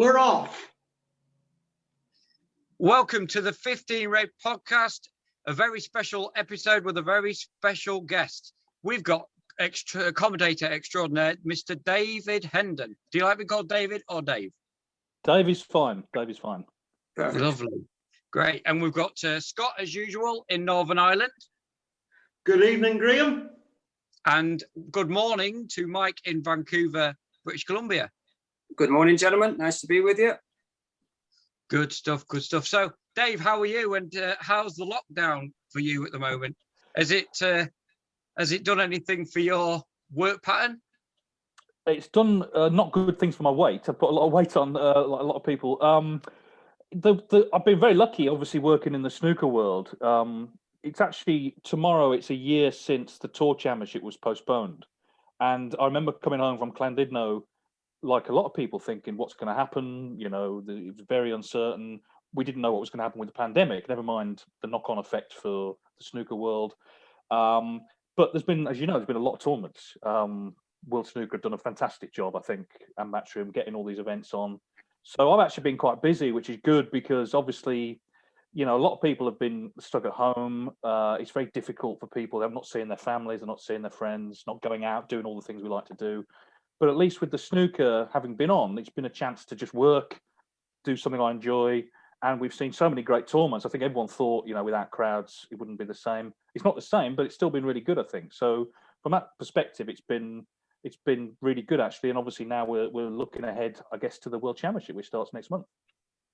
We're off. Welcome to the 15 Rate podcast, a very special episode with a very special guest. We've got commentator extraordinaire, Mr. David Hendon. Do you like me called David or Dave? Dave is fine. Dave is fine. Perfect. Lovely. Great. And we've got Scott, as usual, in Northern Ireland. Good evening, Graham. And good morning to Mike in Vancouver, British Columbia. Good morning, gentlemen. Nice to be with you. Good stuff, good stuff. So, Dave, how are you, and how's the lockdown for you at the moment? Has it done anything for your work pattern? It's done not good things for my weight. I've put a lot of weight on, like a lot of people. I've been very lucky, obviously, working in the snooker world. It's actually tomorrow. It's a year since the Tour Championship was postponed, and I remember coming home from Llandudno, like a lot of people, thinking, what's going to happen? You know, it was very uncertain. We didn't know what was going to happen with the pandemic, never mind the knock-on effect for the snooker world. But there's been, as you know, there's been a lot of tournaments. World Snooker have done a fantastic job, I think, and Matchroom getting all these events on. So I've actually been quite busy, which is good because obviously, you know, a lot of people have been stuck at home. It's very difficult for people. They're not seeing their families, they're not seeing their friends, not going out, doing all the things we like to do. But at least with the snooker having been on, it's been a chance to just work, do something I enjoy. And we've seen so many great tournaments. I think everyone thought, you know, without crowds, it wouldn't be the same. It's not the same, but it's still been really good, I think. So from that perspective, it's been really good, actually. And obviously now we're looking ahead, I guess, to the World Championship, which starts next month.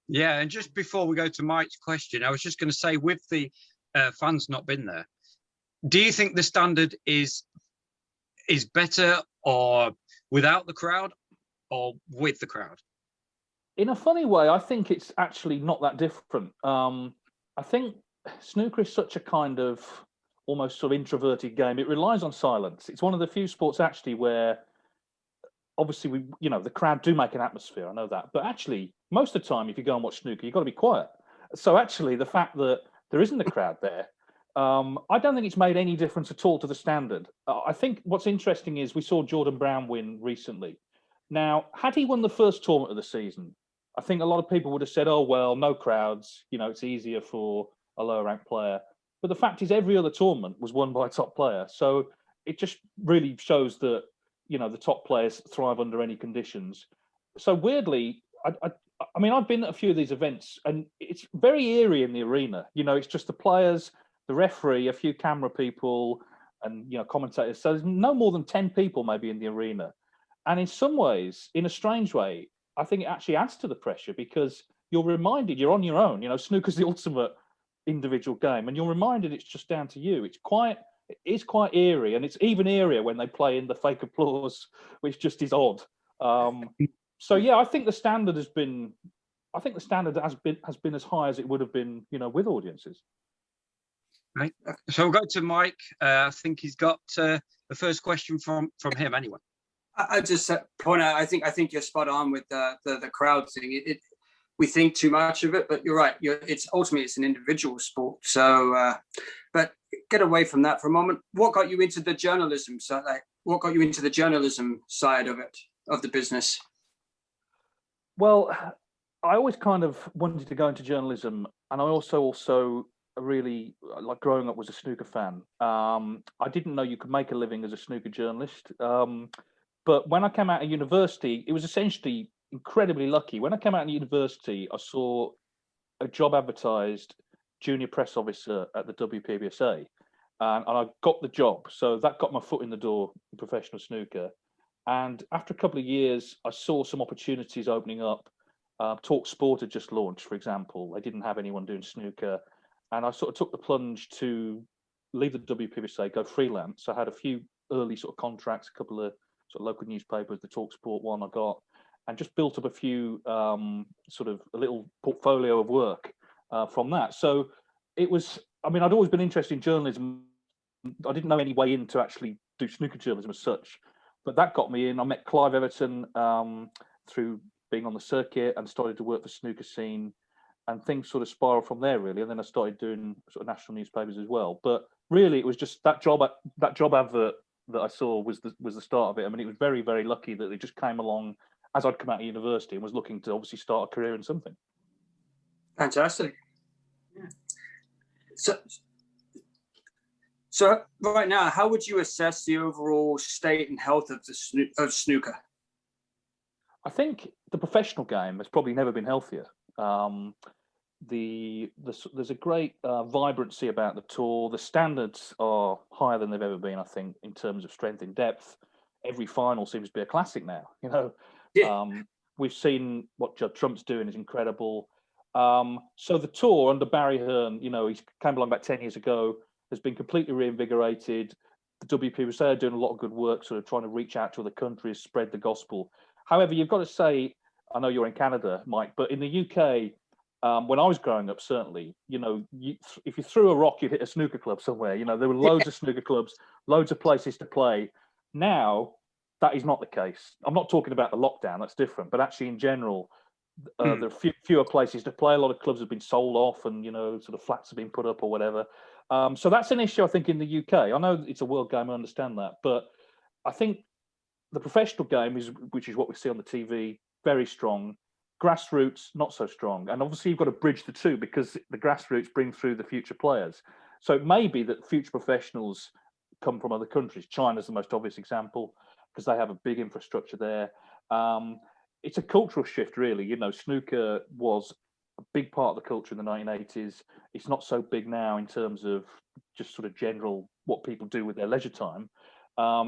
Yeah, and just before we go to Mike's question, I was just going to say, with the fans not been there, do you think the standard is better or without the crowd or with the crowd? In a funny way, I think it's actually not that different. I think snooker is such a kind of almost sort of introverted game. It relies on silence. It's one of the few sports actually where obviously the crowd do make an atmosphere. I know that, but actually most of the time, if you go and watch snooker, you've got to be quiet. So actually, the fact that there isn't a crowd there, I don't think it's made any difference at all to the standard. I think what's interesting is we saw Jordan Brown win recently. Now, had he won the first tournament of the season, I think a lot of people would have said, oh, well, no crowds, you know, it's easier for a lower ranked player. But the fact is every other tournament was won by a top player. So it just really shows that, you know, the top players thrive under any conditions. So weirdly, I mean, I've been at a few of these events and it's very eerie in the arena. You know, it's just the players, the referee, a few camera people and, you know, commentators. So there's no more than 10 people maybe in the arena. And in some ways, in a strange way, I think it actually adds to the pressure because you're reminded you're on your own. You know, snooker's the ultimate individual game, and you're reminded it's just down to you. It is quite eerie, and it's even eerier when they play in the fake applause, which just is odd. So yeah, I think the standard has been as high as it would have been, you know, with audiences. Right. So we'll go to Mike. I think he's got the first question from him anyway. I just point out, I think you're spot on with the crowd thing. We think too much of it, but you're right. It's an individual sport. So, but get away from that for a moment. What got you into the journalism side? What got you into the journalism side of it, of the business? Well, I always kind of wanted to go into journalism, and I also really, like growing up, was a snooker fan. I didn't know you could make a living as a snooker journalist. But when I came out of university, it was essentially incredibly lucky. When I came out of university, I saw a job advertised, junior press officer at the WPBSA, and I got the job. So that got my foot in the door in professional snooker. And after a couple of years, I saw some opportunities opening up. Talk Sport had just launched, for example. They didn't have anyone doing snooker. And I sort of took the plunge to leave the WPBSA, go freelance. So I had a few early sort of contracts, a couple of sort of local newspapers, the Talk Sport one I got, and just built up a few sort of a little portfolio of work from that. So it was, I mean, I'd always been interested in journalism. I didn't know any way in to actually do snooker journalism as such, but that got me in. I met Clive Everton through being on the circuit and started to work for Snooker Scene, and things sort of spiraled from there really. And then I started doing sort of national newspapers as well. But really, it was just that job advert that I saw was the start of it. I mean, it was very, very lucky that it just came along as I'd come out of university and was looking to obviously start a career in something. Fantastic. Yeah. So right now, how would you assess the overall state and health of snooker? I think the professional game has probably never been healthier. There's a great vibrancy about the tour. The standards are higher than they've ever been, I think, in terms of strength and depth. Every final seems to be a classic now. We've seen what Judd Trump's doing is incredible. So the tour under Barry Hearn, he came along about 10 years ago, has been completely reinvigorated. The WPBSA are doing a lot of good work, sort of trying to reach out to other countries, spread the gospel. However, you've got to say, I know you're in Canada, Mike, but in the UK, when I was growing up, certainly, if you threw a rock, you'd hit a snooker club somewhere. There were loads of snooker clubs, loads of places to play. Now, that is not the case. I'm not talking about the lockdown, that's different, but actually in general, there are fewer places to play. A lot of clubs have been sold off and, sort of flats have been put up or whatever. So that's an issue, I think, in the UK. I know it's a world game, I understand that, but I think the professional game, which is what we see on the TV, very strong. Grassroots, not so strong. And obviously you've got to bridge the two because the grassroots bring through the future players. So it may be that future professionals come from other countries. China's the most obvious example because they have a big infrastructure there. It's a cultural shift, really. Snooker was a big part of the culture in the 1980s. It's not so big now in terms of just sort of general what people do with their leisure time.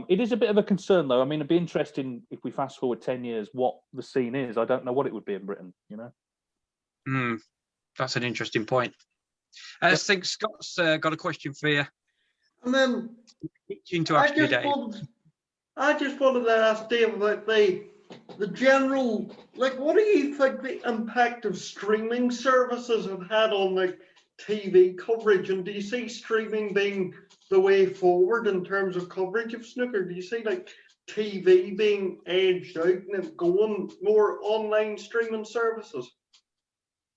It is a bit of a concern, though. I mean, it'd be interesting if we fast forward 10 years, what the scene is. I don't know what it would be in Britain, That's an interesting point. I think Scott's got a question for you. And then I just wanted to ask Dave about the general, what do you think the impact of streaming services have had on TV coverage? And do you see streaming being the way forward in terms of coverage of snooker? Do you see TV being edged out and going more online streaming services?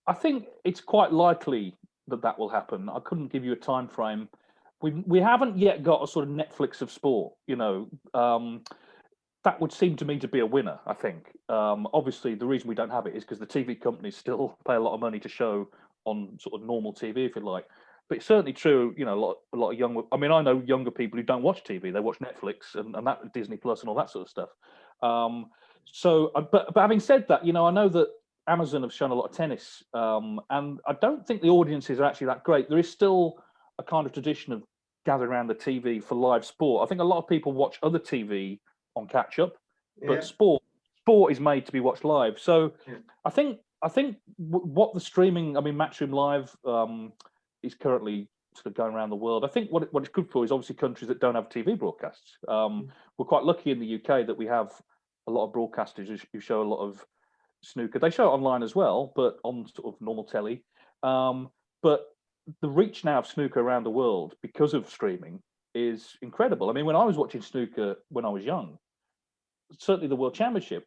I think it's quite likely that will happen. I couldn't give you a time frame. We haven't yet got a sort of Netflix of sport. That would seem to me to be a winner, I think. Obviously, the reason we don't have it is because the TV companies still pay a lot of money to show on sort of normal TV, if you like. But it's certainly true, a lot of young. I mean, I know younger people who don't watch TV; they watch Netflix and that Disney Plus and all that sort of stuff. But having said that, I know that Amazon have shown a lot of tennis, and I don't think the audiences are actually that great. There is still a kind of tradition of gathering around the TV for live sport. I think a lot of people watch other TV on catch up, but sport is made to be watched live. So I think what the streaming, Matchroom Live is currently sort of going around the world. I think what it's good for is obviously countries that don't have TV broadcasts. We're quite lucky in the UK that we have a lot of broadcasters who show a lot of snooker. They show it online as well, but on sort of normal telly. But the reach now of snooker around the world because of streaming is incredible. I mean, when I was watching snooker when I was young, certainly the World Championship,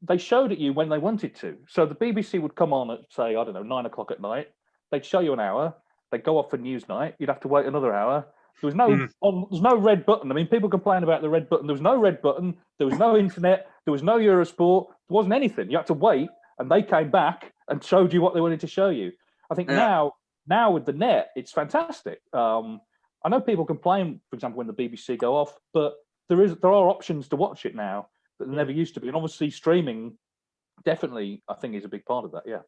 they showed it you when they wanted to. So the BBC would come on at, say, 9 o'clock at night. They'd show you an hour. They'd go off for news night. You'd have to wait another hour. There was no red button. I mean, people complain about the red button. There was no red button. There was no internet. There was no Eurosport. There wasn't anything. You had to wait, and they came back and showed you what they wanted to show you. I think now with the net, it's fantastic. I know people complain, for example, when the BBC go off, but there are options to watch it now that there never used to be. And obviously streaming definitely, I think, is a big part of that, yeah.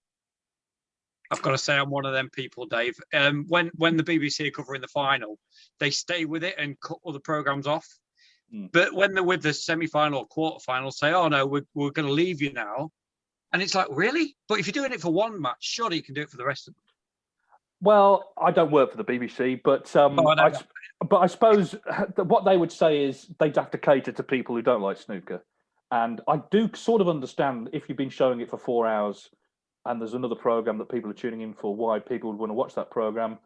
I've got to say I'm one of them people, Dave. When the BBC are covering the final, they stay with it and cut other programmes off. But when they're with the semi-final or quarter-final, say, oh, no, we're going to leave you now. And it's like, really? But if you're doing it for one match, surely you can do it for the rest of them. Well, I don't work for the BBC, but I suppose what they would say is they'd have to cater to people who don't like snooker. And I do sort of understand if you've been showing it for 4 hours and there's another programme that people are tuning in for, why people would want to watch that programme.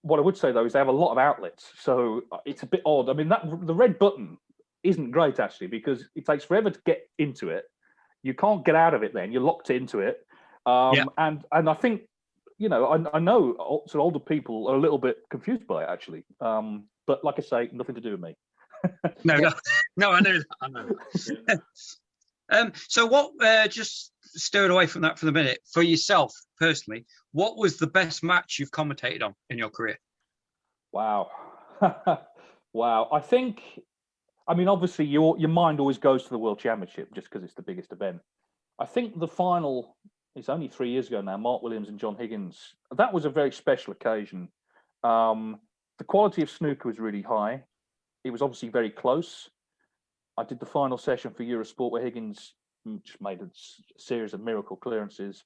What I would say, though, is they have a lot of outlets. So it's a bit odd. I mean, the red button isn't great, actually, because it takes forever to get into it. You can't get out of it then. You're locked into it. And I think, I know sort of older people are a little bit confused by it, actually. But like I say, nothing to do with me. No, I know that. So what, just steering away from that for the minute, for yourself personally, what was the best match you've commentated on in your career? Wow. Wow. I mean, obviously your mind always goes to the World Championship just because it's the biggest event. I think the final, it's only 3 years ago now, Mark Williams and John Higgins. That was a very special occasion. The quality of snooker was really high. It was obviously very close. I did the final session for Eurosport where Higgins just made a series of miracle clearances.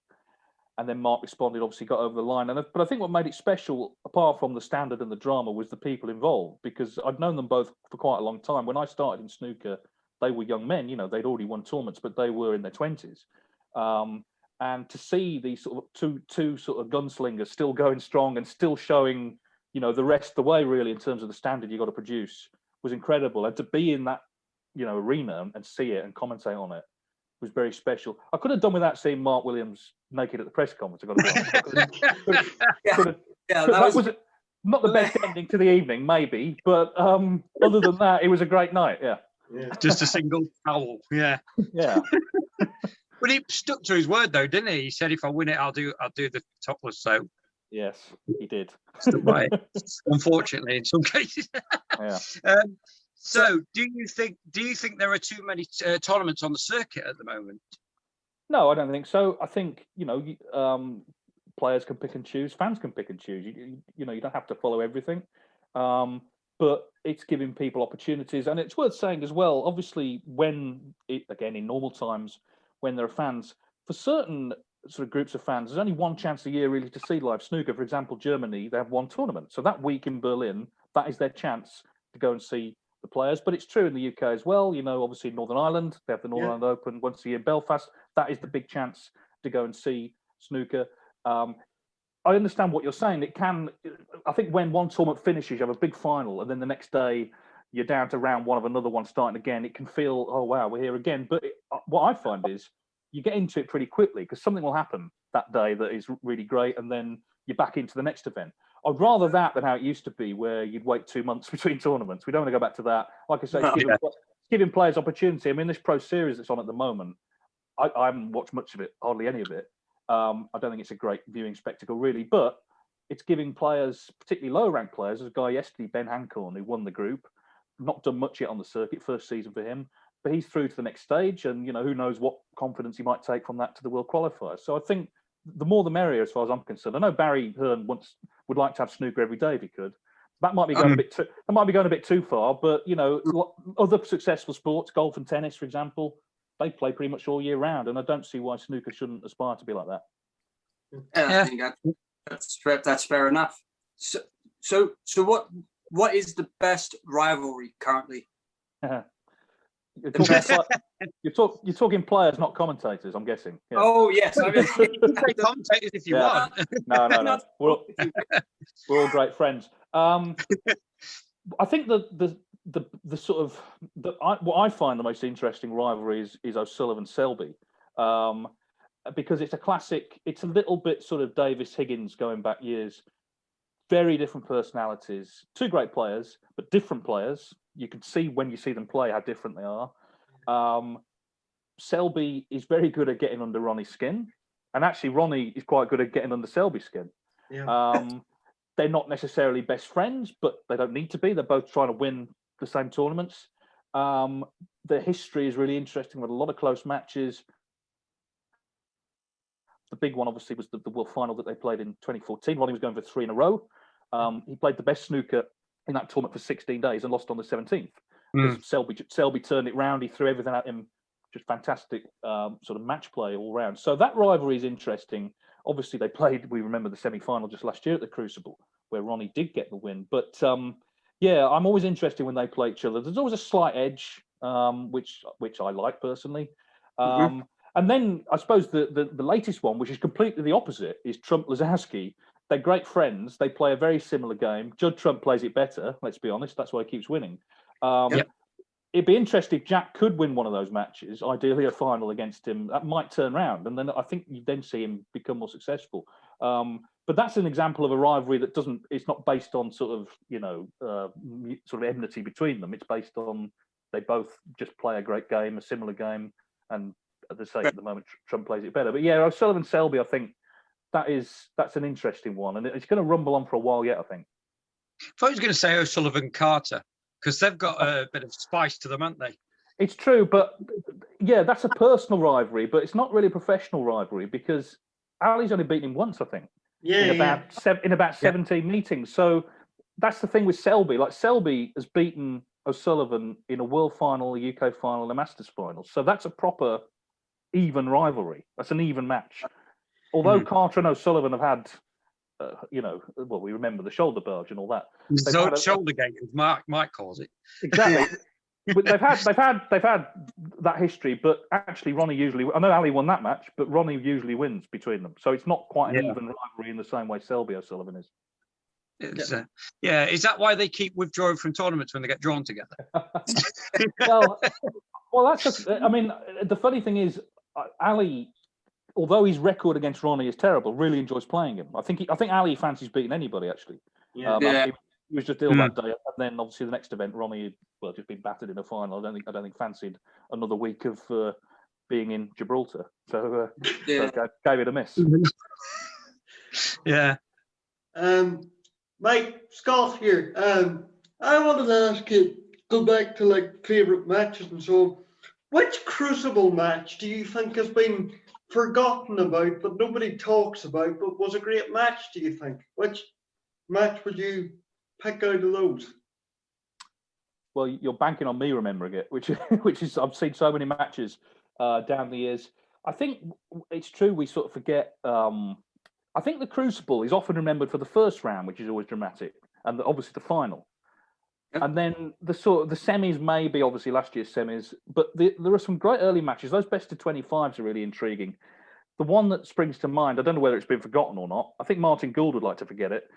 And then Mark responded, obviously got over the line. But I think what made it special, apart from the standard and the drama, was the people involved, because I'd known them both for quite a long time. When I started in snooker, they were young men, they'd already won tournaments, but they were in their 20s. And to see these sort of two sort of gunslingers still going strong and still showing, the rest of the way, really, in terms of the standard you got to produce, was incredible. And to be in that, arena and see it and commentate on it was very special. I could have done without seeing Mark Williams naked at the press conference. I got to that was not the best ending to the evening, maybe, but other than that, it was a great night. Yeah. Just a single towel. Yeah. Yeah. But he stuck to his word, though, didn't he? He said, "If I win it, I'll do the topless." So yes, he did. Stuck by it. Unfortunately, in some cases. Yeah. So, do you think there are too many tournaments on the circuit at the moment? No, I don't think so. I think players can pick and choose, fans can pick and choose. You don't have to follow everything, but it's giving people opportunities, and it's worth saying as well. Obviously, again in normal times, when there are fans, for certain sort of groups of fans, there's only one chance a year really to see live snooker. For example, Germany, they have one tournament, so that week in Berlin, that is their chance to go and see the players. But it's true in the UK as well. Obviously Northern Ireland, they have the Northern Ireland Open once a year. Belfast, that is the big chance to go and see snooker. I understand what you're saying. I think when one tournament finishes, you have a big final, and then the next day you're down to round one of another one starting again. It can feel, oh wow, we're here again. But what I find is you get into it pretty quickly, because something will happen that day that is really great, and then you're back into the next event. I'd rather that than how it used to be, where you'd wait 2 months between tournaments. We don't want to go back to that. Like I say, giving players opportunity. I mean, this Pro Series that's on at the moment, I haven't watched much of it, hardly any of it. I don't think it's a great viewing spectacle, really, but it's giving players, particularly low-ranked players. There's a guy yesterday, Ben Hancorn, who won the group, not done much yet on the circuit, first season for him, but he's through to the next stage, and who knows what confidence he might take from that to the World Qualifiers. So I think the more the merrier, as far as I'm concerned. I know Barry Hearn would like to have snooker every day if he could. That might be going a bit too far, but other successful sports, golf and tennis, for example, they play pretty much all year round, and I don't see why snooker shouldn't aspire to be like that. I think that's fair enough. So what is the best rivalry currently? You're talking players, not commentators, I'm guessing. Yeah. Oh yes, you can say commentators if you want. No. We're all great friends. I think the sort of what I find the most interesting rivalry is O'Sullivan Selby, because it's a classic. It's a little bit sort of Davis Higgins going back years. Very different personalities, two great players, but different players. You can see when you see them play how different they are. Selby is very good at getting under Ronnie's skin, and actually Ronnie is quite good at getting under Selby's skin. Yeah. They're not necessarily best friends, but they don't need to be. They're both trying to win the same tournaments. The history is really interesting with a lot of close matches. The big one, obviously, was the World Final that they played in 2014. Ronnie was going for 3 in a row. He played the best snooker in that tournament for 16 days and lost on the 17th. Selby turned it round. He threw everything at him. Just fantastic sort of match play all round. So that rivalry is interesting. Obviously, they played, we remember the semi-final just last year at the Crucible, where Ronnie did get the win. But yeah, I'm always interested when they play each other. There's always a slight edge, which I like personally. And then I suppose the latest one, which is completely the opposite, is Trump-Lazowski. They're great friends. They play a very similar game. Judd Trump plays it better, let's be honest. That's why he keeps winning. It'd be interesting if Jack could win one of those matches, ideally a final against him. That might turn round, and then I think you then see him become more successful. But that's an example of a rivalry that it's not based on sort of, sort of enmity between them. It's based on they both just play a great game, a similar game, And as I say, at the moment, Trump plays it better. But yeah, O'Sullivan Selby, I think that's an interesting one, and it's going to rumble on for a while yet, I think. I thought I was going to say O'Sullivan Carter, because they've got a bit of spice to them, haven't they? It's true, but yeah, that's a personal rivalry, but it's not really a professional rivalry because Ali's only beaten him once, I think. Yeah, in about 17 meetings. So that's the thing with Selby. Like Selby has beaten O'Sullivan in a World Final, a UK Final, and a Masters Final. So that's a proper even rivalry. That's an even match. Although Carter and O'Sullivan have had, we remember the shoulder barge and all that. Shoulder gate, as Mike calls it. Exactly. But they've had that history, but actually Ronnie usually. I know Ali won that match, but Ronnie usually wins between them. So it's not quite an even rivalry in the same way Selby O'Sullivan is. Is that why they keep withdrawing from tournaments when they get drawn together? well, the funny thing is, Ali, although his record against Ronnie is terrible, really enjoys playing him. I think Ali fancies beating anybody actually. He was just ill that day, and then obviously the next event, Ronnie had just been battered in a final. I don't think fancied another week of being in Gibraltar, so gave it a miss. Yeah. Mike, Scott here. I wanted to ask you, go back to like favourite matches and so on. Which Crucible match do you think has been forgotten about, but nobody talks about, but was a great match, do you think? Which match would you pick out of those? Well, you're banking on me remembering it, which is I've seen so many matches down the years. I think it's true we sort of forget. I think the Crucible is often remembered for the first round, which is always dramatic, and obviously the final. Yep. And then the semis, maybe obviously last year's semis, but there are some great early matches. Those best of 25s are really intriguing. The one that springs to mind, I don't know whether it's been forgotten or not. I think Martin Gould would like to forget it.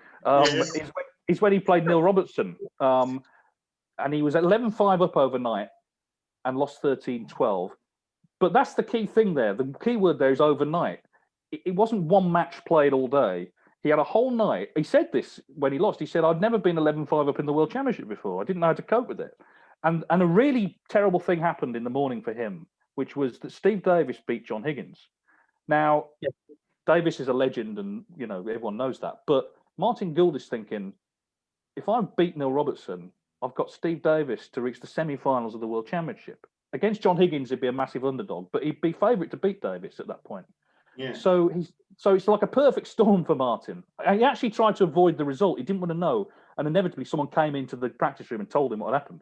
Is when he played Neil Robertson. And he was 11-5 up overnight and lost 13-12. But that's the key thing there. The key word there is overnight. It wasn't one match played all day. He had a whole night. He said this when he lost. He said, I'd never been 11-5 up in the World Championship before. I didn't know how to cope with it. And a really terrible thing happened in the morning for him, which was that Steve Davis beat John Higgins. Now, Davis is a legend and, everyone knows that. But Martin Gould is thinking, if I beat Neil Robertson, I've got Steve Davis to reach the semi-finals of the World Championship. Against John Higgins, he'd be a massive underdog, but he'd be favourite to beat Davis at that point. Yeah. So it's like a perfect storm for Martin. He actually tried to avoid the result. He didn't want to know, and inevitably someone came into the practice room and told him what had happened.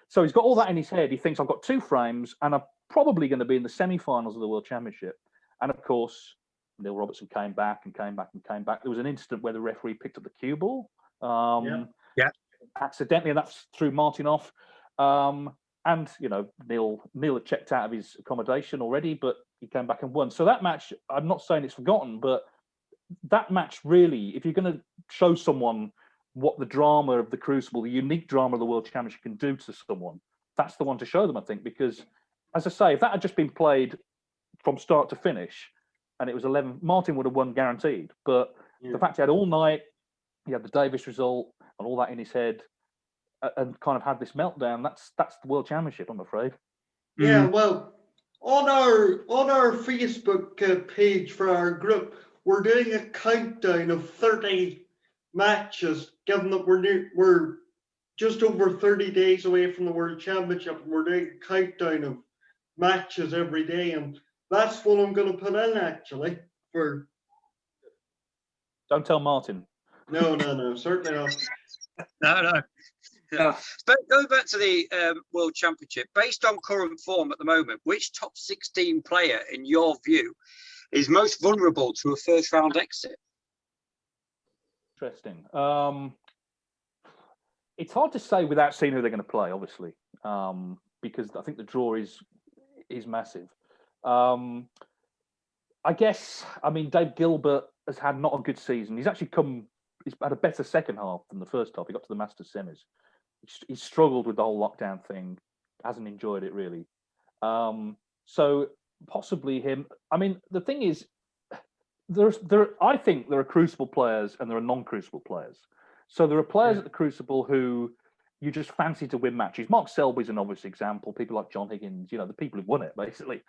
So he's got all that in his head. He thinks, I've got 2 frames, and I'm probably going to be in the semi-finals of the World Championship. And of course, Neil Robertson came back. There was an incident where the referee picked up the cue ball. Accidentally, and that's threw Martin off. And Neil had checked out of his accommodation already, but he came back and won. So that match, I'm not saying it's forgotten, but that match really, if you're going to show someone what the drama of the Crucible, the unique drama of the World Championship can do to someone, that's the one to show them, I think, because as I say, if that had just been played from start to finish and it was 11, Martin would have won guaranteed. But the fact he had all night, he had the Davis result and all that in his head, and kind of had this meltdown. That's the World Championship, I'm afraid. Yeah, well, on our Facebook page for our group, we're doing a countdown of 30 matches. Given that we're just over 30 days away from the World Championship, and we're doing a countdown of matches every day, and that's what I'm going to put in actually. For don't tell Martin. No, certainly not. No. But going back to the World Championship, based on current form at the moment, which top 16 player, in your view, is most vulnerable to a first round exit? Interesting. It's hard to say without seeing who they're going to play, obviously, because I think the draw is massive. I guess, Dave Gilbert has had not a good season. He's had a better second half than the first half. He got to the Masters semis. He's struggled with the whole lockdown thing, hasn't enjoyed it really. So possibly him. The thing is, I think there are Crucible players and there are non-Crucible players. So there are players at the Crucible who, you just fancy to win matches. Mark Selby's an obvious example. People like John Higgins, the people who've won it basically.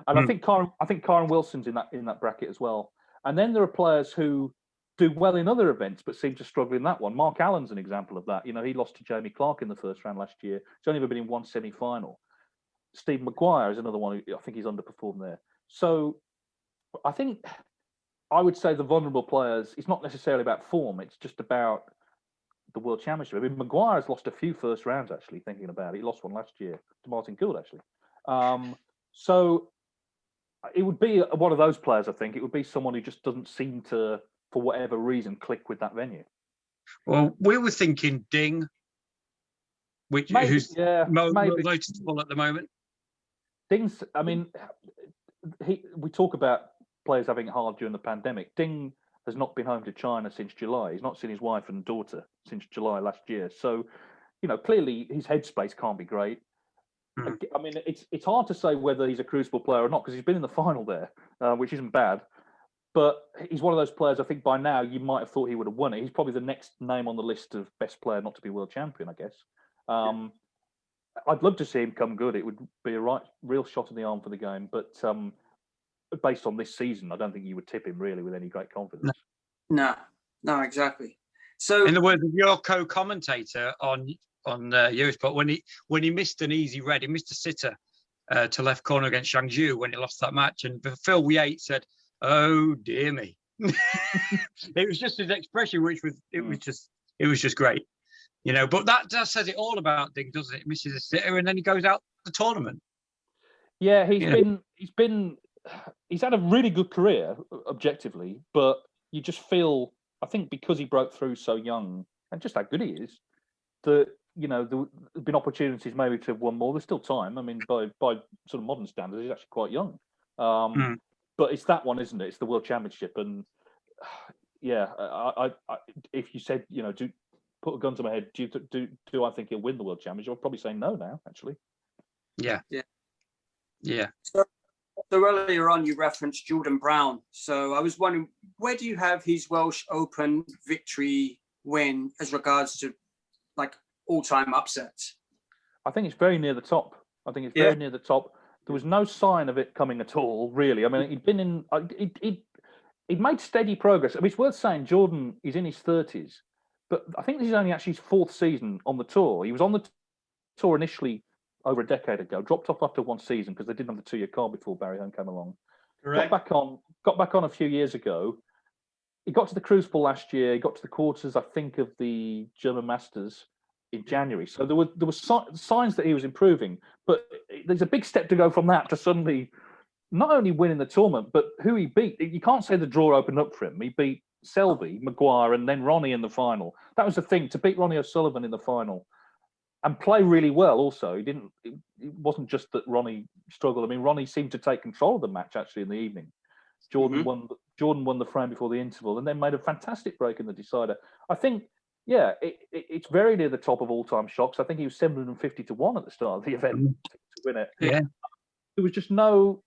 And I think Kyron Wilson's in that bracket as well. And then there are players who do well in other events but seem to struggle in that one. Mark Allen's an example of that. He lost to Jamie Clark in the first round last year. He's only ever been in one semi-final. Steve Maguire is another one who I think he's underperformed there. So I think I would say the vulnerable players, it's not necessarily about form, it's just about the World Championship. I mean, Maguire's lost a few first rounds, actually, thinking about it. He lost one last year to Martin Gould, actually. So it would be one of those players, I think. It would be someone who just doesn't seem to, for whatever reason, click with that venue. Well, we were thinking Ding, who's noticeable at the moment. Ding's, I mean, we talk about players having it hard during the pandemic. Ding has not been home to China since July. He's not seen his wife and daughter since July last year. So, clearly his headspace can't be great. I mean, it's hard to say whether he's a crucible player or not because he's been in the final there, which isn't bad. But he's one of those players, I think by now you might have thought he would have won it. He's probably the next name on the list of best player not to be world champion, I guess. I'd love to see him come good. It would be a real shot in the arm for the game. But based on this season, I don't think you would tip him really with any great confidence. No, exactly. So, in the words of your co-commentator on Eurosport, when he missed an easy red, he missed a sitter to left corner against Shangzhou when he lost that match, and Phil Yates said, "Oh dear me." It was just his expression, it was just great, But that says it all about Ding, doesn't it? He misses a sitter and then he goes out the tournament. Yeah, he's had a really good career objectively, but you just feel, I think, because he broke through so young and just how good he is, that there've been opportunities maybe to have won more. There's still time. I mean, by sort of modern standards, he's actually quite young. But it's that one, isn't it? It's the World Championship, and I if you said, do put a gun to my head, do I think he'll win the World Championship? I'll probably say no now, actually. Yeah. So earlier on, you referenced Jordan Brown. So I was wondering, where do you have his Welsh Open victory win as regards to like all-time upsets? I think it's very near the top. Very near the top. There was no sign of it coming at all, really. I mean, he'd made steady progress. I mean, it's worth saying Jordan is in his 30s, but I think this is only actually his fourth season on the tour. He was on the tour initially over a decade ago, dropped off after one season because they didn't have the 2-year card before Barry Hearn came along. Correct. Got back on a few years ago. He got to the Crucible last year. He got to the quarters, I think, of the German Masters in January. So there were signs that he was improving, but there's a big step to go from that to suddenly not only winning the tournament, but who he beat. You can't say the draw opened up for him. He beat Selby, Maguire, and then Ronnie in the final. That was the thing, to beat Ronnie O'Sullivan in the final and play really well also. It wasn't just that Ronnie struggled. I mean, Ronnie seemed to take control of the match actually in the evening. Jordan won the frame before the interval and then made a fantastic break in the decider. I think, it's very near the top of all-time shocks. I think he was 750 to 1 at the start of the event to win it. Yeah. There was just no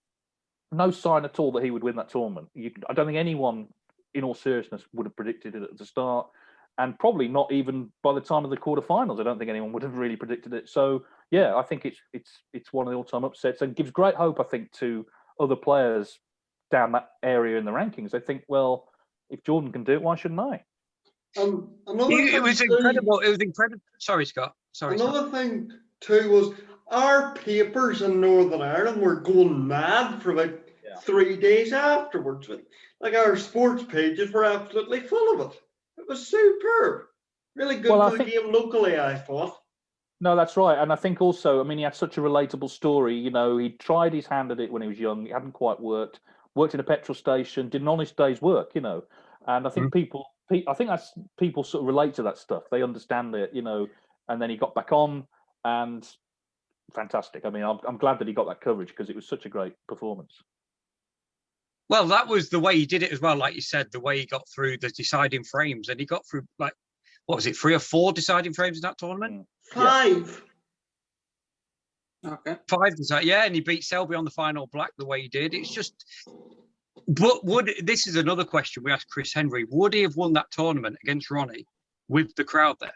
sign at all that he would win that tournament. I don't think anyone, in all seriousness, would have predicted it at the start. And probably not even by the time of the quarterfinals. I don't think anyone would have really predicted it. So, I think it's one of the all-time upsets and gives great hope, I think, to other players down that area in the rankings. They think, well, if Jordan can do it, why shouldn't I? It was incredible. It was incredible. Sorry, Scott. Another thing, too, was our papers in Northern Ireland were going mad for about 3 days afterwards. Like, our sports pages were absolutely full of it. It was superb. Really good for the game locally, I thought. No, that's right. And I think also, I mean, he had such a relatable story. He tried his hand at it when he was young. It hadn't quite worked. Worked in a petrol station, did an honest day's work, And I think people sort of relate to that stuff. They understand it, and then he got back on and fantastic. I mean, I'm glad that he got that coverage because it was such a great performance. Well, that was the way he did it as well. Like you said, the way he got through the deciding frames, and he got through 3 or 4 deciding frames in that tournament? 5. Okay. 5 deciding, and he beat Selby on the final black the way he did. It's just, but this is another question we asked Chris Henry. Would he have won that tournament against Ronnie with the crowd there?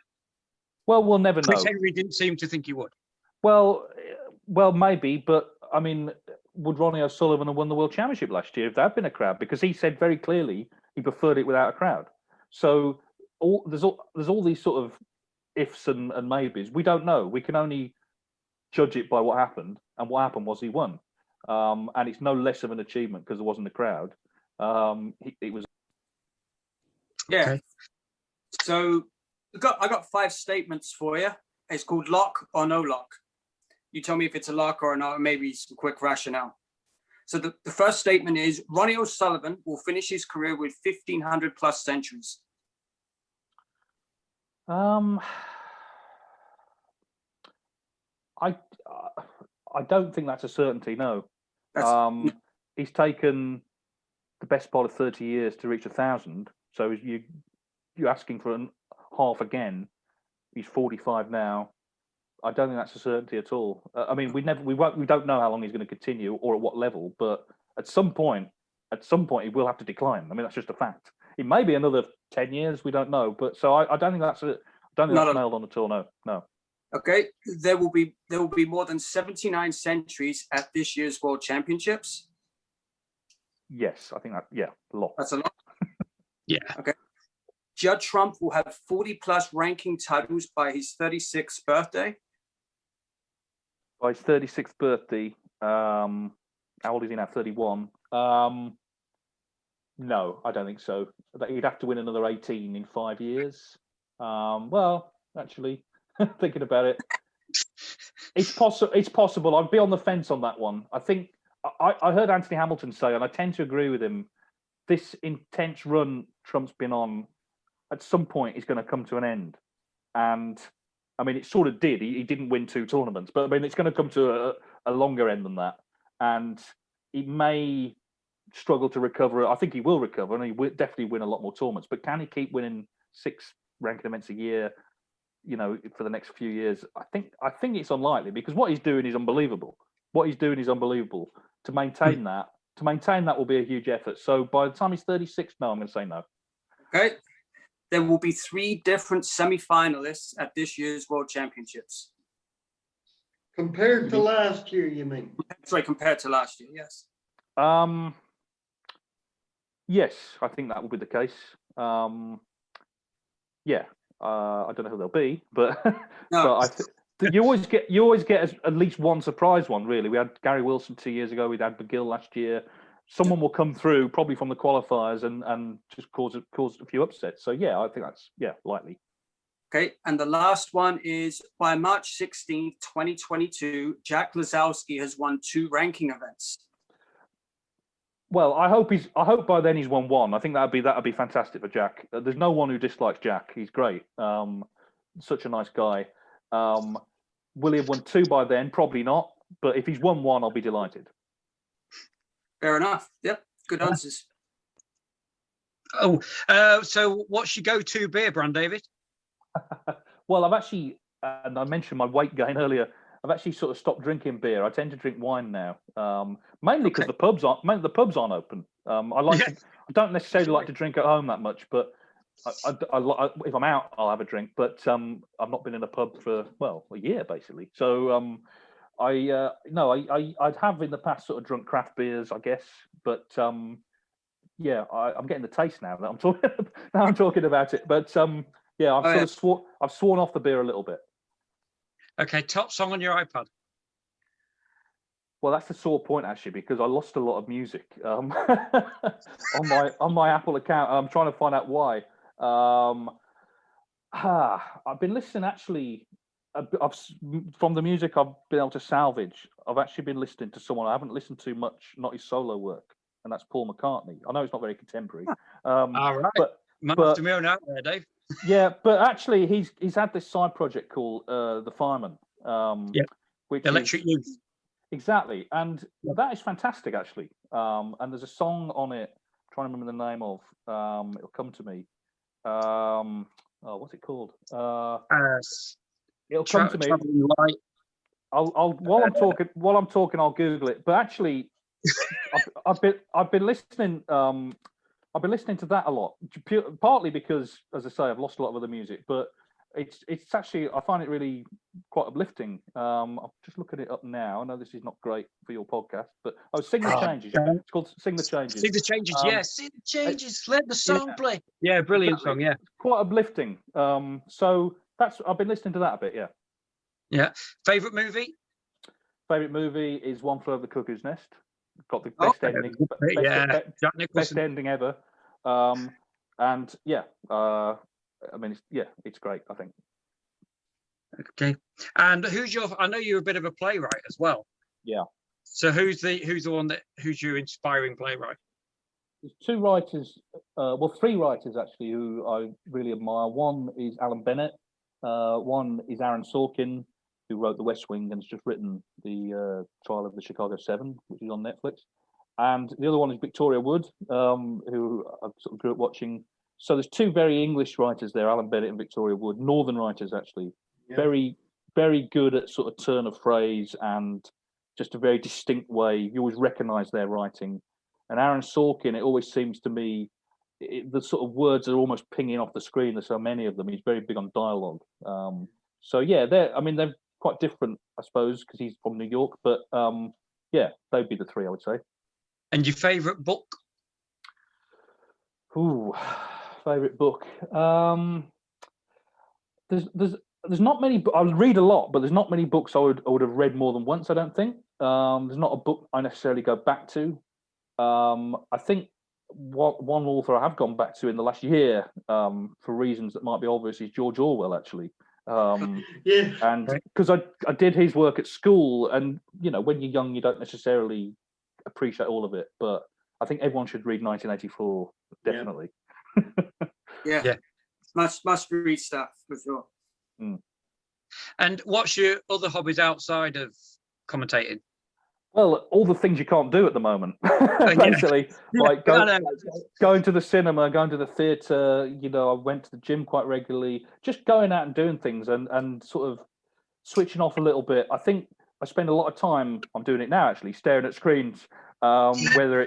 Well, we'll never know. Chris Henry didn't seem to think he would. Well, maybe, but I mean, would Ronnie O'Sullivan have won the World Championship last year if there had been a crowd? Because he said very clearly he preferred it without a crowd. So there's all these sort of ifs and maybes. We don't know. We can only judge it by what happened, and what happened was he won. And it's no less of an achievement because there wasn't a crowd. It was. Yeah. Okay. So I got 5 statements for you. It's called lock or no lock. You tell me if it's a lock or not, maybe some quick rationale. So the first statement is Ronnie O'Sullivan will finish his career with 1,500 plus centuries. I don't think that's a certainty. No. He's taken the best part of 30 years to reach 1,000. So you're asking for half again. He's 45 now. I don't think that's a certainty at all. I mean, we don't know how long he's going to continue or at what level. But at some point, he will have to decline. I mean, that's just a fact. It may be another 10 years. We don't know. But so I don't think that's nailed on at all. No. Okay. There will be more than 79 centuries at this year's World Championships. Yes, I think a lot. That's a lot. Yeah. Okay. Judd Trump will have 40 plus ranking titles by his 36th birthday. By his 36th birthday, how old is he now? 31. No, I don't think so. He'd have to win another 18 in 5 years. Well, actually, thinking about it, it's possible. I'd be on the fence on that one. I think I heard Anthony Hamilton say, and I tend to agree with him, this intense run Trump's been on, at some point, is going to come to an end. And I mean, it sort of did. He didn't win 2 tournaments, but I mean, it's going to come to a longer end than that. And he may struggle to recover. I think he will recover, and he will definitely win a lot more tournaments. But can he keep winning 6 ranking events a year, for the next few years? I think it's unlikely, because what he's doing is unbelievable. To maintain that will be a huge effort. So by the time he's 36, no, I'm going to say no. Okay. There will be 3 different semi-finalists at this year's World Championships. Compared to last year, you mean? Sorry, compared to last year, yes. Yes, I think that will be the case. I don't know who they'll be, but No. but you always get at least one surprise one. Really, we had Gary Wilson 2 years ago. We had McGill last year. Someone will come through, probably from the qualifiers, and just cause a few upsets. So yeah, I think that's likely. Okay, and the last one is by March 16th, 2022, Jack Lazowski has won 2 ranking events. Well, I hope by then he's won 1. I think that'd be fantastic for Jack. There's no one who dislikes Jack. He's great. Such a nice guy. Will he have won 2 by then? Probably not. But if he's won 1, I'll be delighted. Fair enough. Yep. Good answers. Oh, so what's your go-to beer brand, David? Well, I've actually, and I mentioned my weight gain earlier, I've actually sort of stopped drinking beer. I tend to drink wine now, mainly because the pubs aren't open. I don't necessarily like to drink at home that much, but if I'm out, I'll have a drink. But I've not been in a pub for a year basically. So I'd have in the past sort of drunk craft beers, I guess. But I'm getting the taste now that I'm talking. Now I'm talking about it. But I've sworn off the beer a little bit. Okay, top song on your iPad. Well, that's a sore point actually, because I lost a lot of music on my Apple account. I'm trying to find out why. I've been listening actually. From the music I've been able to salvage, I've actually been listening to someone I haven't listened to much, not his solo work, and that's Paul McCartney. I know it's not very contemporary. All right, but to me out there, Dave. Yeah, but actually he's had this side project called The Fireman. Which Electric Youth. Exactly, and that is fantastic actually. And there's a song on it. I'm trying to remember the name of. It'll come to me. What's it called? It'll come to me. While I'm talking, I'll Google it. But actually, I've been listening. I've been listening to that a lot, partly because, as I say, I've lost a lot of other music. But it's actually, I find it really quite uplifting. I'm just looking it up now. I know this is not great for your podcast, but Sing the Changes. It's called Sing the Changes. See the changes, see the changes. Let the song play. Yeah, brilliant Exactly. song. Yeah, It's quite uplifting. So I've been listening to that a bit. Yeah. yeah. Favorite movie? Favorite movie is One Flew Over the Cuckoo's Nest. Got the best ending. Yeah, Jack Best Nicholson. ending ever. And yeah, I mean, it's great, I think. Okay. And I know you're a bit of a playwright as well. Yeah. So who's your inspiring playwright? There's two writers, three writers actually, who I really admire. One is Alan Bennett. One is Aaron Sorkin, who wrote The West Wing and has just written the Trial of the Chicago 7, which is on Netflix. And the other one is Victoria Wood, who I sort of grew up watching. So there's two very English writers there, Alan Bennett and Victoria Wood, northern writers actually. Yeah. Very, very good at sort of turn of phrase and just a very distinct way. You always recognise their writing. And Aaron Sorkin, it always seems to me, the sort of words are almost pinging off the screen. There's so many of them. He's very big on dialogue. So yeah, they're quite different, I suppose, because he's from New York. But yeah, they'd be the three, I would say. And your favourite book? Ooh, favourite book. There's not many. I read a lot, but there's not many books I would have read more than once. I don't think. There's not a book I necessarily go back to. I think one author I have gone back to in the last year, for reasons that might be obvious, is George Orwell, actually. Yeah. And because I did his work at school, and when you're young, you don't necessarily appreciate all of it, but I think everyone should read 1984, definitely. Yeah. Must read stuff for sure. Mm. And what's your other hobbies outside of commentating? Well, all the things you can't do at the moment, basically, like going to the cinema, going to the theatre. I went to the gym quite regularly. Just going out and doing things and sort of switching off a little bit. I think I spend a lot of time. I'm doing it now, actually, staring at screens. Whether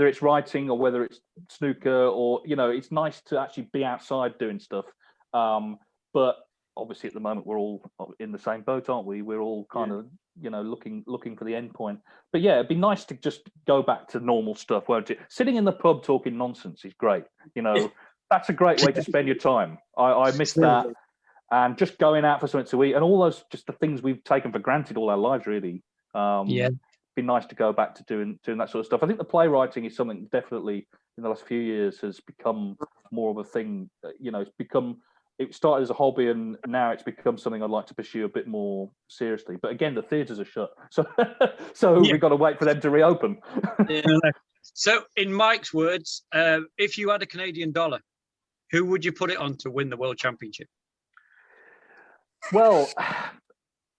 it's writing or whether it's snooker, or it's nice to actually be outside doing stuff. But obviously, at the moment, we're all in the same boat, aren't we? We're all kind of looking for the end point. But yeah, it'd be nice to just go back to normal stuff, won't it? Sitting in the pub talking nonsense is great. That's a great way to spend your time. I miss that. And just going out for something to eat, and all those, just the things we've taken for granted all our lives, really. Be nice to go back to doing that sort of stuff. I think the playwriting is something definitely in the last few years has become more of a thing. It started as a hobby, and now it's become something I'd like to pursue a bit more seriously. But again, the theatres are shut, so we've got to wait for them to reopen. So, in Mike's words, if you had a Canadian dollar, who would you put it on to win the World Championship? Well,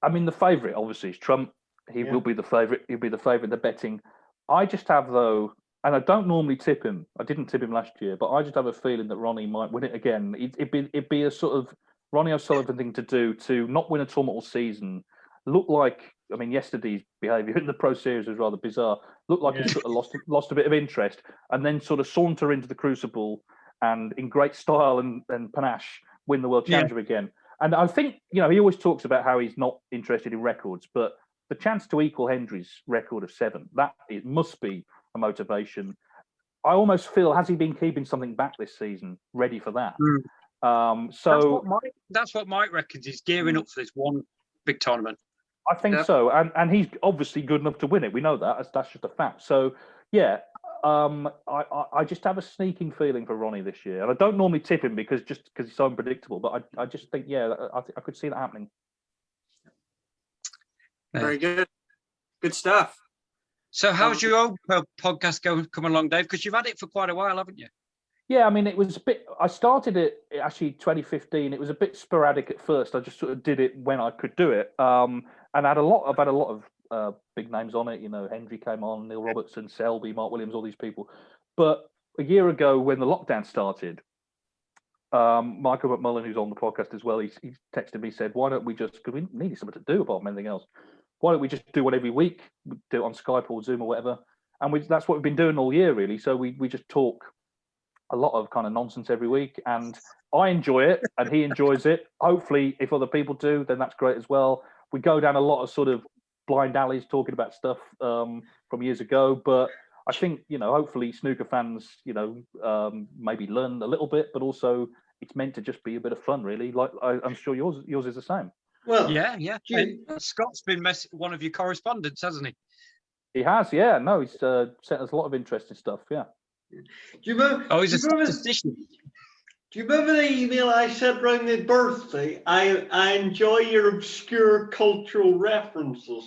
the favourite obviously is Trump. He will be the favourite. He'll be the favourite in the betting. I just have, though, and I don't normally tip him. I didn't tip him last year, but I just have a feeling that Ronnie might win it again. It'd be a sort of Ronnie O'Sullivan thing to do, to not win a tournament all season. Look like, yesterday's behaviour in the Pro Series was rather bizarre. Looked like he sort of lost a bit of interest, and then sort of saunter into the Crucible and in great style and panache win the World Championship again. And I think, he always talks about how he's not interested in records, but the chance to equal Hendry's record of 7, it must be a motivation. I almost feel, has he been keeping something back this season, ready for that? So that's what Mike reckons. He's gearing up for this one big tournament. I think so, and he's obviously good enough to win it. We know that. That's just a fact. So yeah, I just have a sneaking feeling for Ronnie this year, and I don't normally tip him because he's so unpredictable. But I just think, I could see that happening. Very good stuff. So how's your own podcast come along, Dave? Because you've had it for quite a while, haven't you? Yeah, it was a bit. I started it actually 2015. It was a bit sporadic at first. I just sort of did it when I could do it, and I've had a lot of big names on it. Hendry came on, Neil Robertson, Selby, Mark Williams, all these people. But a year ago, when the lockdown started, Michael McMullen, who's on the podcast as well, he texted me, said, "Why don't we just? Because we needed something to do apart from anything else. Why don't we just do one every week? We do it on Skype or Zoom or whatever." And that's what we've been doing all year, really. So we just talk a lot of kind of nonsense every week, and I enjoy it, and he enjoys it. Hopefully, if other people do, then that's great as well. We go down a lot of sort of blind alleys talking about stuff from years ago, but I think, hopefully snooker fans, maybe learn a little bit, but also it's meant to just be a bit of fun, really. Like I'm sure yours is the same. Well, Yeah. Scott's been one of your correspondents, hasn't he? He has, yeah. No, he's sent us a lot of interesting stuff. Yeah. Do you remember? Oh, he's a statistician. Do you remember the email I sent around my birthday? I enjoy your obscure cultural references.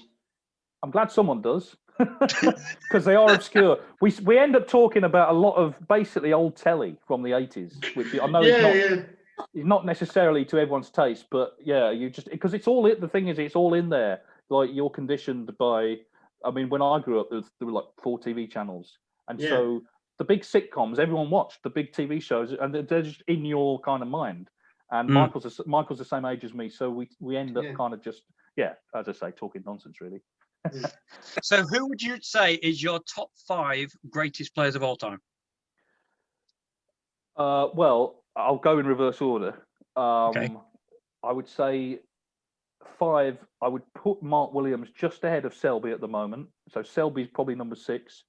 I'm glad someone does, because they are obscure. We end up talking about a lot of basically old telly from the 80s, which I know is not necessarily to everyone's taste, but yeah, you just because it's all the thing is it's all in there. Like you're conditioned by. I mean, when I grew up, there were like 4 TV channels, and so the big sitcoms everyone watched, the big TV shows, and they're just in your kind of mind. And Michael's the same age as me, so we end up kind of just as I say, talking nonsense really. So, who would you say is your top 5 greatest players of all time? Well, I'll go in reverse order. Okay. I would say 5. I would put Mark Williams just ahead of Selby at the moment. So Selby's probably number 6.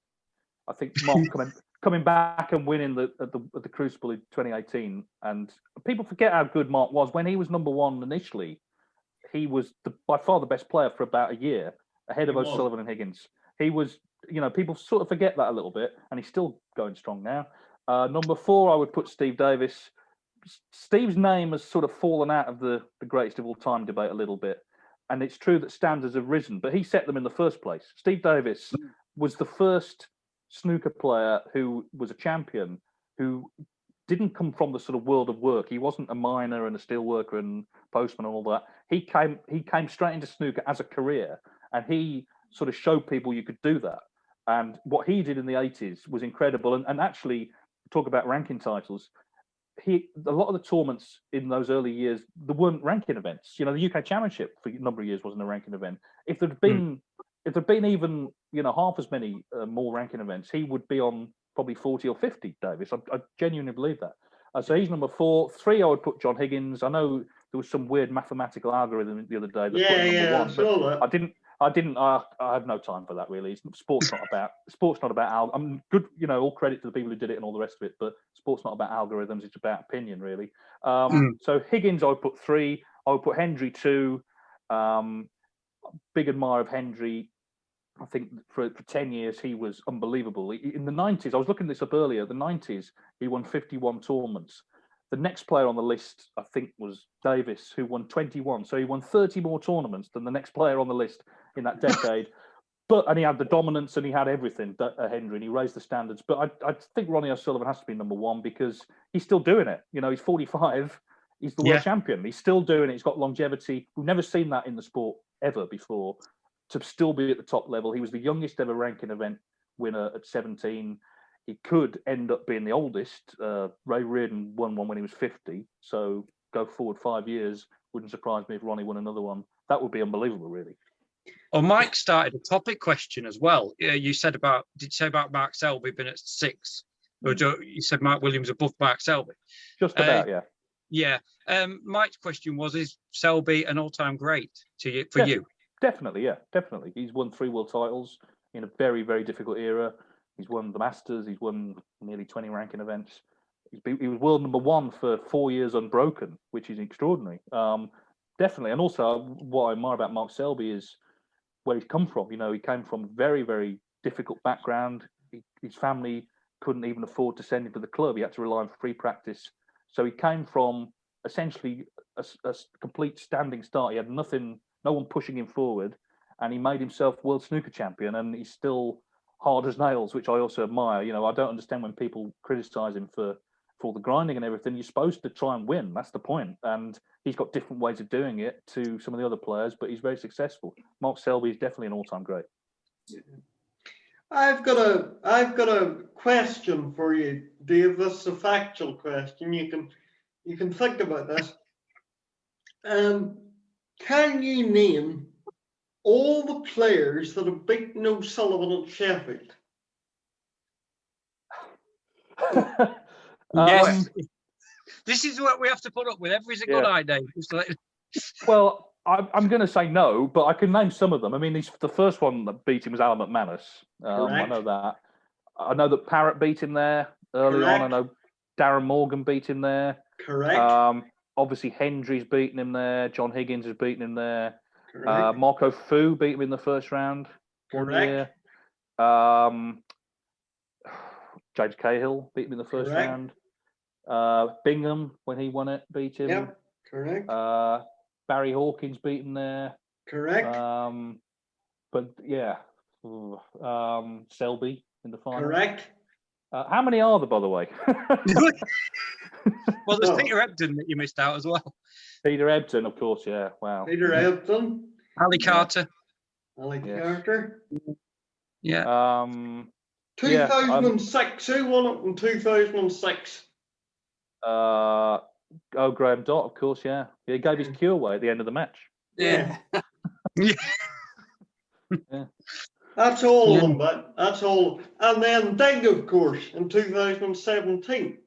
I think Mark coming back and winning at the Crucible in 2018. And people forget how good Mark was when he was number 1 initially. He was by far the best player for about a year, ahead of O'Sullivan and Higgins. He was, people sort of forget that a little bit, and he's still going strong now. Number 4, I would put Steve Davis. Steve's name has sort of fallen out of the greatest of all time debate a little bit. And it's true that standards have risen, but he set them in the first place. Steve Davis was the first snooker player who was a champion, who didn't come from the sort of world of work. He wasn't a miner and a steel worker and postman and all that. He came straight into snooker as a career, and he sort of showed people you could do that. And what he did in the 80s was incredible. And actually, talk about ranking titles. A lot of the tournaments in those early years, there weren't ranking events. The UK Championship for a number of years wasn't a ranking event. If there'd been even half as many more ranking events, he would be on probably 40 or 50. Davis, I genuinely believe that. So he's number 4. 3, I would put John Higgins. I know there was some weird mathematical algorithm the other day that put him number 1. I saw that. I have no time for that really. Sport's not about I'm good, all credit to the people who did it and all the rest of it, but sport's not about algorithms, it's about opinion really. So Higgins I would put 3, I would put Hendry 2. Big admirer of Hendry. I think for 10 years he was unbelievable. In the 90s, I was looking this up earlier, the 90s, he won 51 tournaments. The next player on the list, I think, was Davis, who won 21. So he won 30 more tournaments than the next player on the list in that decade. And he had the dominance and he had everything, Hendry, and he raised the standards. But I think Ronnie O'Sullivan has to be number 1 because he's still doing it. He's 45. He's the world champion. He's still doing it. He's got longevity. We've never seen that in the sport ever before, to still be at the top level. He was the youngest ever ranking event winner at 17. He could end up being the oldest. Ray Reardon won one when he was 50. So go forward 5 years. Wouldn't surprise me if Ronnie won another one. That would be unbelievable, really. Well, Mike started a topic question as well. Did you say about Mark Selby being at 6? Or you said Mark Williams above Mark Selby? Just about, yeah. Yeah. Mike's question was, is Selby an all-time great for you? Definitely, yeah, definitely. He's won 3 world titles in a very, very difficult era. He's won the Masters. He's won nearly 20 ranking events. He was world number 1 for 4 years unbroken, which is extraordinary. Definitely. And also, what I admire about Mark Selby is where he's come from. He came from a very, very difficult background. His family couldn't even afford to send him to the club. He had to rely on free practice. So he came from essentially a complete standing start. He had nothing, no one pushing him forward, and he made himself world snooker champion, and he's still hard as nails, which I also admire. I don't understand when people criticize him for all the grinding and everything. You're supposed to try and win. That's the point. And he's got different ways of doing it to some of the other players, but he's very successful. Mark Selby is definitely an all-time great. I've got a question for you, Dave. This is a factual question. You can think about this. Can you name all the players that have beaten O'Sullivan at Sheffield? Yes. This is what we have to put up with every single night, Dave. Well, I'm going to say no, but I can name some of them. I mean, the first one that beat him was Alan McManus. I know that. I know that Parrott beat him there early on. I know Darren Morgan beat him there. Correct. Obviously, Hendry's beaten him there. John Higgins has beaten him there. Correct. Marco Fu beat him in the first round. Correct. James Cahill beat him in the first round. Bingham, when he won it, beat him. Yep. Correct. Barry Hawkins beat him there. Correct. But yeah, Selby in the final. Correct. How many are there, by the way? Well, there's Peter Ebdon that you missed out as well. Peter Ebdon, of course, yeah. Wow. Peter Ebdon. Ali Carter. Ali Carter. Yeah. 2006. Who won it in 2006? Graham Dott, of course, yeah. He gave his cue away at the end of the match. Yeah. That's all of them, but that's all. And then Dig, of course, in 2017.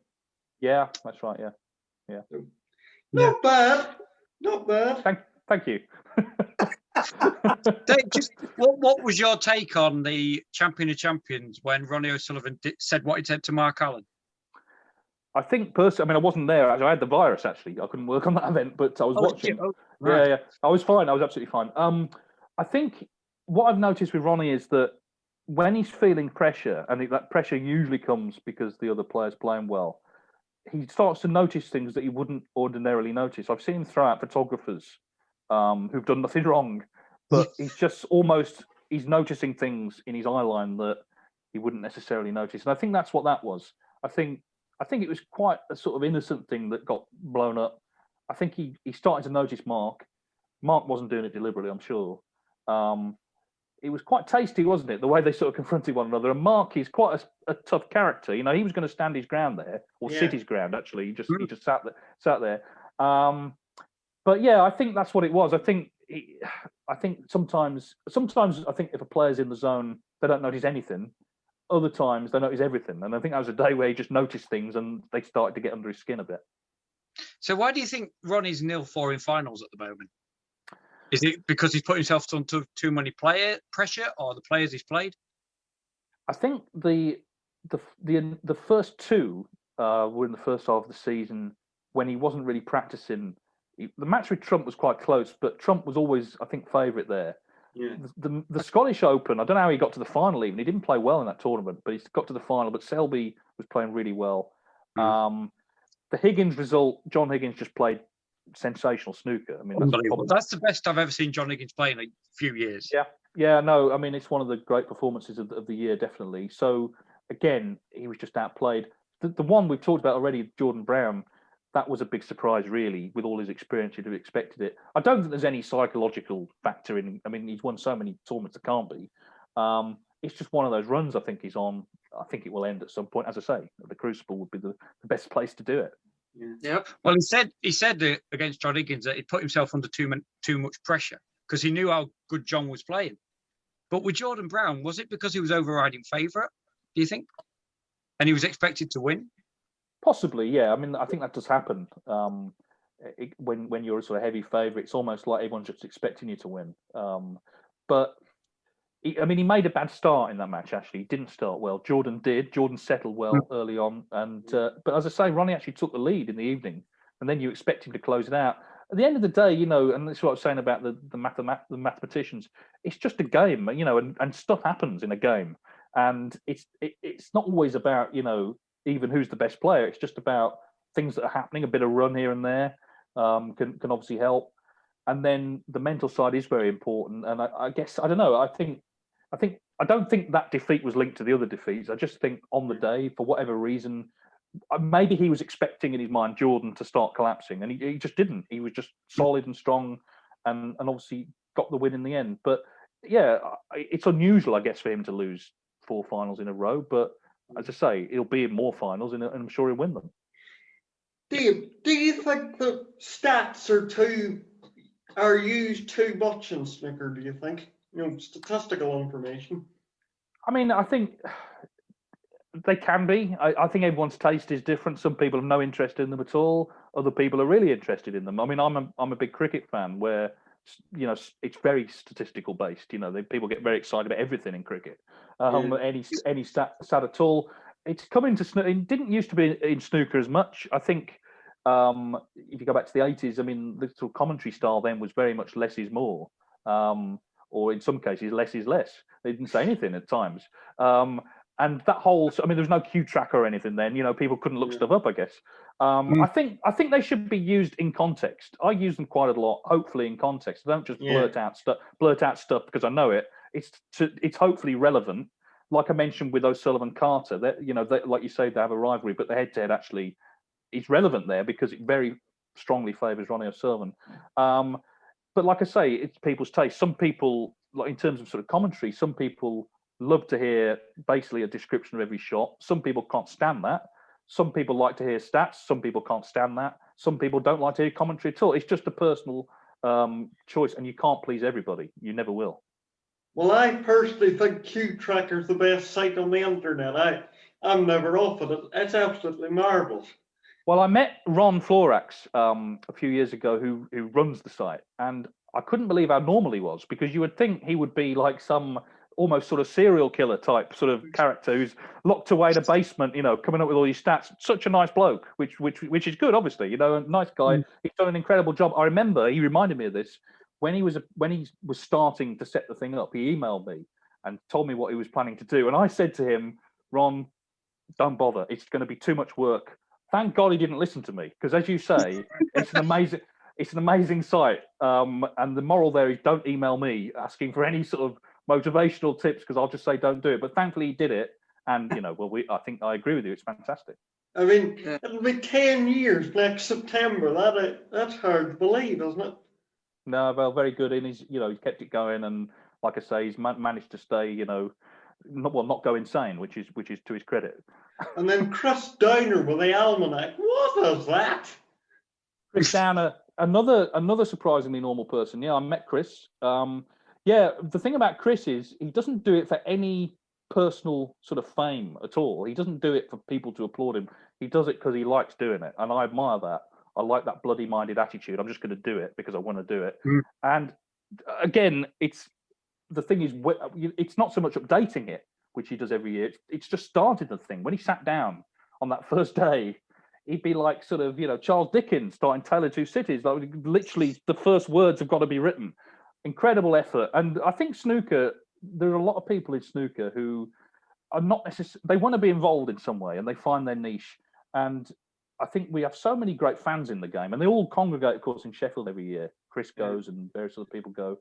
Yeah, that's right, yeah. Not bad. Not bad. Thank you. Dave, just what was your take on the Champion of Champions when Ronnie O'Sullivan said what he said to Mark Allen? I think personally, I mean, I wasn't there. I had the virus, actually. I couldn't work on that event, but I was watching. Right. Yeah. I was fine. I was absolutely fine. I think what I've noticed with Ronnie is that when he's feeling pressure, and that pressure usually comes because the other player's playing well, he starts to notice things that he wouldn't ordinarily notice. I've seen him throw out photographers who've done nothing wrong, but he's noticing things in his eye line that he wouldn't necessarily notice. And I think that's what that was. I think it was quite a sort of innocent thing that got blown up. I think he started to notice Mark. Mark wasn't doing it deliberately, I'm sure. It was quite tasty, wasn't it? The way they sort of confronted one another. And Mark is quite a tough character. You know, he was going to stand his ground there, or sit his ground. Actually, he just sat there. But yeah, I think that's what it was. I think sometimes I think if a player's in the zone, they don't notice anything. Other times they notice everything. And I think that was a day where he just noticed things and they started to get under his skin a bit. So why do you think Ronnie's 0-4 in finals at the moment? Is it because he's put himself under too many player pressure, or the players he's played? I think the first two were in the first half of the season when he wasn't really practicing. The match with Trump was quite close, but Trump was always, I think, favourite there. Yeah. The Scottish Open, I don't know how he got to the final even. He didn't play well in that tournament, but he got to the final. But Selby was playing really well. The Higgins result, John Higgins just played sensational snooker. I mean, that's the best I've ever seen John Higgins play in a few years. Yeah, no, I mean, it's one of the great performances of the year, definitely. So, again, he was just outplayed. The one we've talked about already, Jordan Brown, that was a big surprise, really, with all his experience. You'd have expected it. I don't think there's any psychological factor in. I mean, he's won so many tournaments, there can't be. It's just one of those runs I think he's on. I think it will end at some point. As I say, the Crucible would be the best place to do it. Yeah. Well, he said against John Higgins that he put himself under too much pressure because he knew how good John was playing. But with Jordan Brown, was it because he was overriding favourite, do you think? And he was expected to win? Possibly, yeah. I mean, I think that does happen. When you're a sort of heavy favourite, it's almost like everyone's just expecting you to win. But he made a bad start in that match. Actually, he didn't start well. Jordan did. Jordan settled well early on, and but as I say, Ronnie actually took the lead in the evening, and then you expect him to close it out. At the end of the day, you know, and that's what I was saying about the mathematicians. It's just a game, you know, and stuff happens in a game, and it's not always about, you know, even who's the best player. It's just about things that are happening. A bit of run here and there can obviously help, and then the mental side is very important. And I guess I don't know. I don't think that defeat was linked to the other defeats. I just think on the day, for whatever reason, maybe he was expecting in his mind Jordan to start collapsing, and he just didn't. He was just solid and strong, and obviously got the win in the end. But yeah, it's unusual, I guess, for him to lose 4 finals in a row. But as I say, he'll be in more finals, and I'm sure he'll win them. Dave, do you think that stats are used too much in snooker? Do you think, you know, statistical information? I mean, I think They can be. I think everyone's taste is different. Some people have no interest in them at all. Other people are really interested in them. I mean, I'm a big cricket fan where, you know, it's very statistical based. You know, people get very excited about everything in cricket. Any stat at all. It's coming to snooker. It didn't used to be in snooker as much. I think if you go back to the 80s, I mean, the sort of commentary style then was very much less is more. Or in some cases, less is less. They didn't say anything at times. And that whole, I mean, there was no cue tracker or anything then. You know, people couldn't look stuff up, I guess. I think they should be used in context. I use them quite a lot, hopefully in context. I don't just blurt out stuff because I know it. It's hopefully relevant. Like I mentioned with O'Sullivan Carter, that, you know, like you say, they have a rivalry, but the head-to-head actually is relevant there because it very strongly favours Ronnie O'Sullivan. But like I say, it's people's taste. Some people, like in terms of sort of commentary, some people love to hear basically a description of every shot. Some people can't stand that. Some people like to hear stats. Some people can't stand that. Some people don't like to hear commentary at all. It's just a personal choice, and you can't please everybody. You never will. Well, I personally think Q Tracker's the best site on the internet. I'm never off of it. It's absolutely marvelous. Well, I met Ron Florax a few years ago, who runs the site, and I couldn't believe how normal he was, because you would think he would be like some almost sort of serial killer type sort of character who's locked away in a basement, you know, coming up with all these stats. Such a nice bloke, which is good, obviously, you know, a nice guy. He's done an incredible job. I remember he reminded me of this when he was starting to set the thing up. He emailed me and told me what he was planning to do, and I said to him, Ron, don't bother. It's going to be too much work. Thank God he didn't listen to me, because, as you say, it's an amazing site. And the moral there is, don't email me asking for any sort of motivational tips, because I'll just say don't do it. But thankfully he did it, and you know, I think I agree with you. It's fantastic. I mean, it'll be 10 years next September. That's hard to believe, isn't it? No, well, very good. And he's kept it going, and like I say, he's managed to stay, you know, not go insane, which is to his credit. And then Chris Downer with the almanac. What is that? Chris Downer, another surprisingly normal person. Yeah, I met Chris. The thing about Chris is he doesn't do it for any personal sort of fame at all. He doesn't do it for people to applaud him. He does it because he likes doing it, and I admire that. I like that bloody-minded attitude. I'm just going to do it because I want to do it. And again, the thing is, it's not so much updating it, which he does every year. It's just started the thing. When he sat down on that first day, he'd be like sort of, you know, Charles Dickens starting Tale of Two Cities. Like, literally, the first words have got to be written. Incredible effort. And I think snooker, there are a lot of people in snooker who are not necessarily, they want to be involved in some way, and they find their niche. And I think we have so many great fans in the game, and they all congregate, of course, in Sheffield every year. Chris goes and various other people go.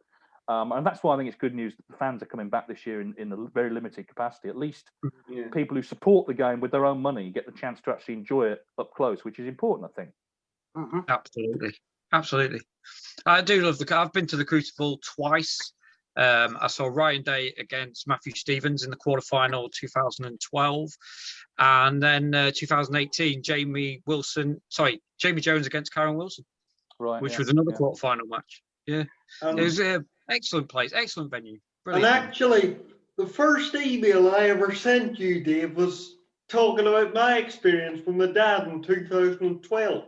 And that's why I think it's good news that the fans are coming back this year in a very limited capacity. At least people who support the game with their own money get the chance to actually enjoy it up close, which is important, I think. Absolutely. I do love I've been to the Crucible twice. I saw Ryan Day against Matthew Stevens in the quarterfinal 2012, and then 2018 Jamie Jones against Karen Wilson, which was another quarterfinal match. It was excellent place, excellent venue. Brilliant. And actually, the first email I ever sent you, Dave, was talking about my experience with my dad in 2012.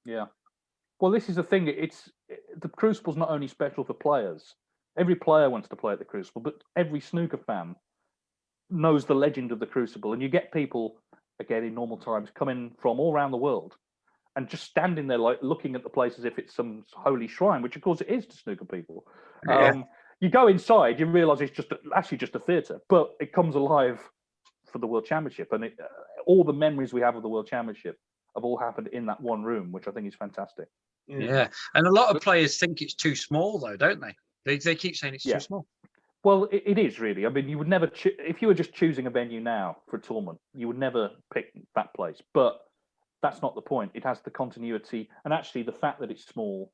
Yeah. Well, this is the thing. The Crucible's not only special for players. Every player wants to play at the Crucible, but every snooker fan knows the legend of the Crucible. And you get people, again, in normal times, coming from all around the world and just standing there, like looking at the place as if it's some holy shrine, which of course it is to snooker people. You go inside, you realise it's actually just a theatre, but it comes alive for the World Championship, and all the memories we have of the World Championship have all happened in that one room, which I think is fantastic. Yeah, and a lot of players think it's too small, though, don't they? They keep saying it's too small. Well, it is really. I mean, you would never, if you were just choosing a venue now for a tournament, you would never pick that place. But that's not the point. It has the continuity, and actually the fact that it's small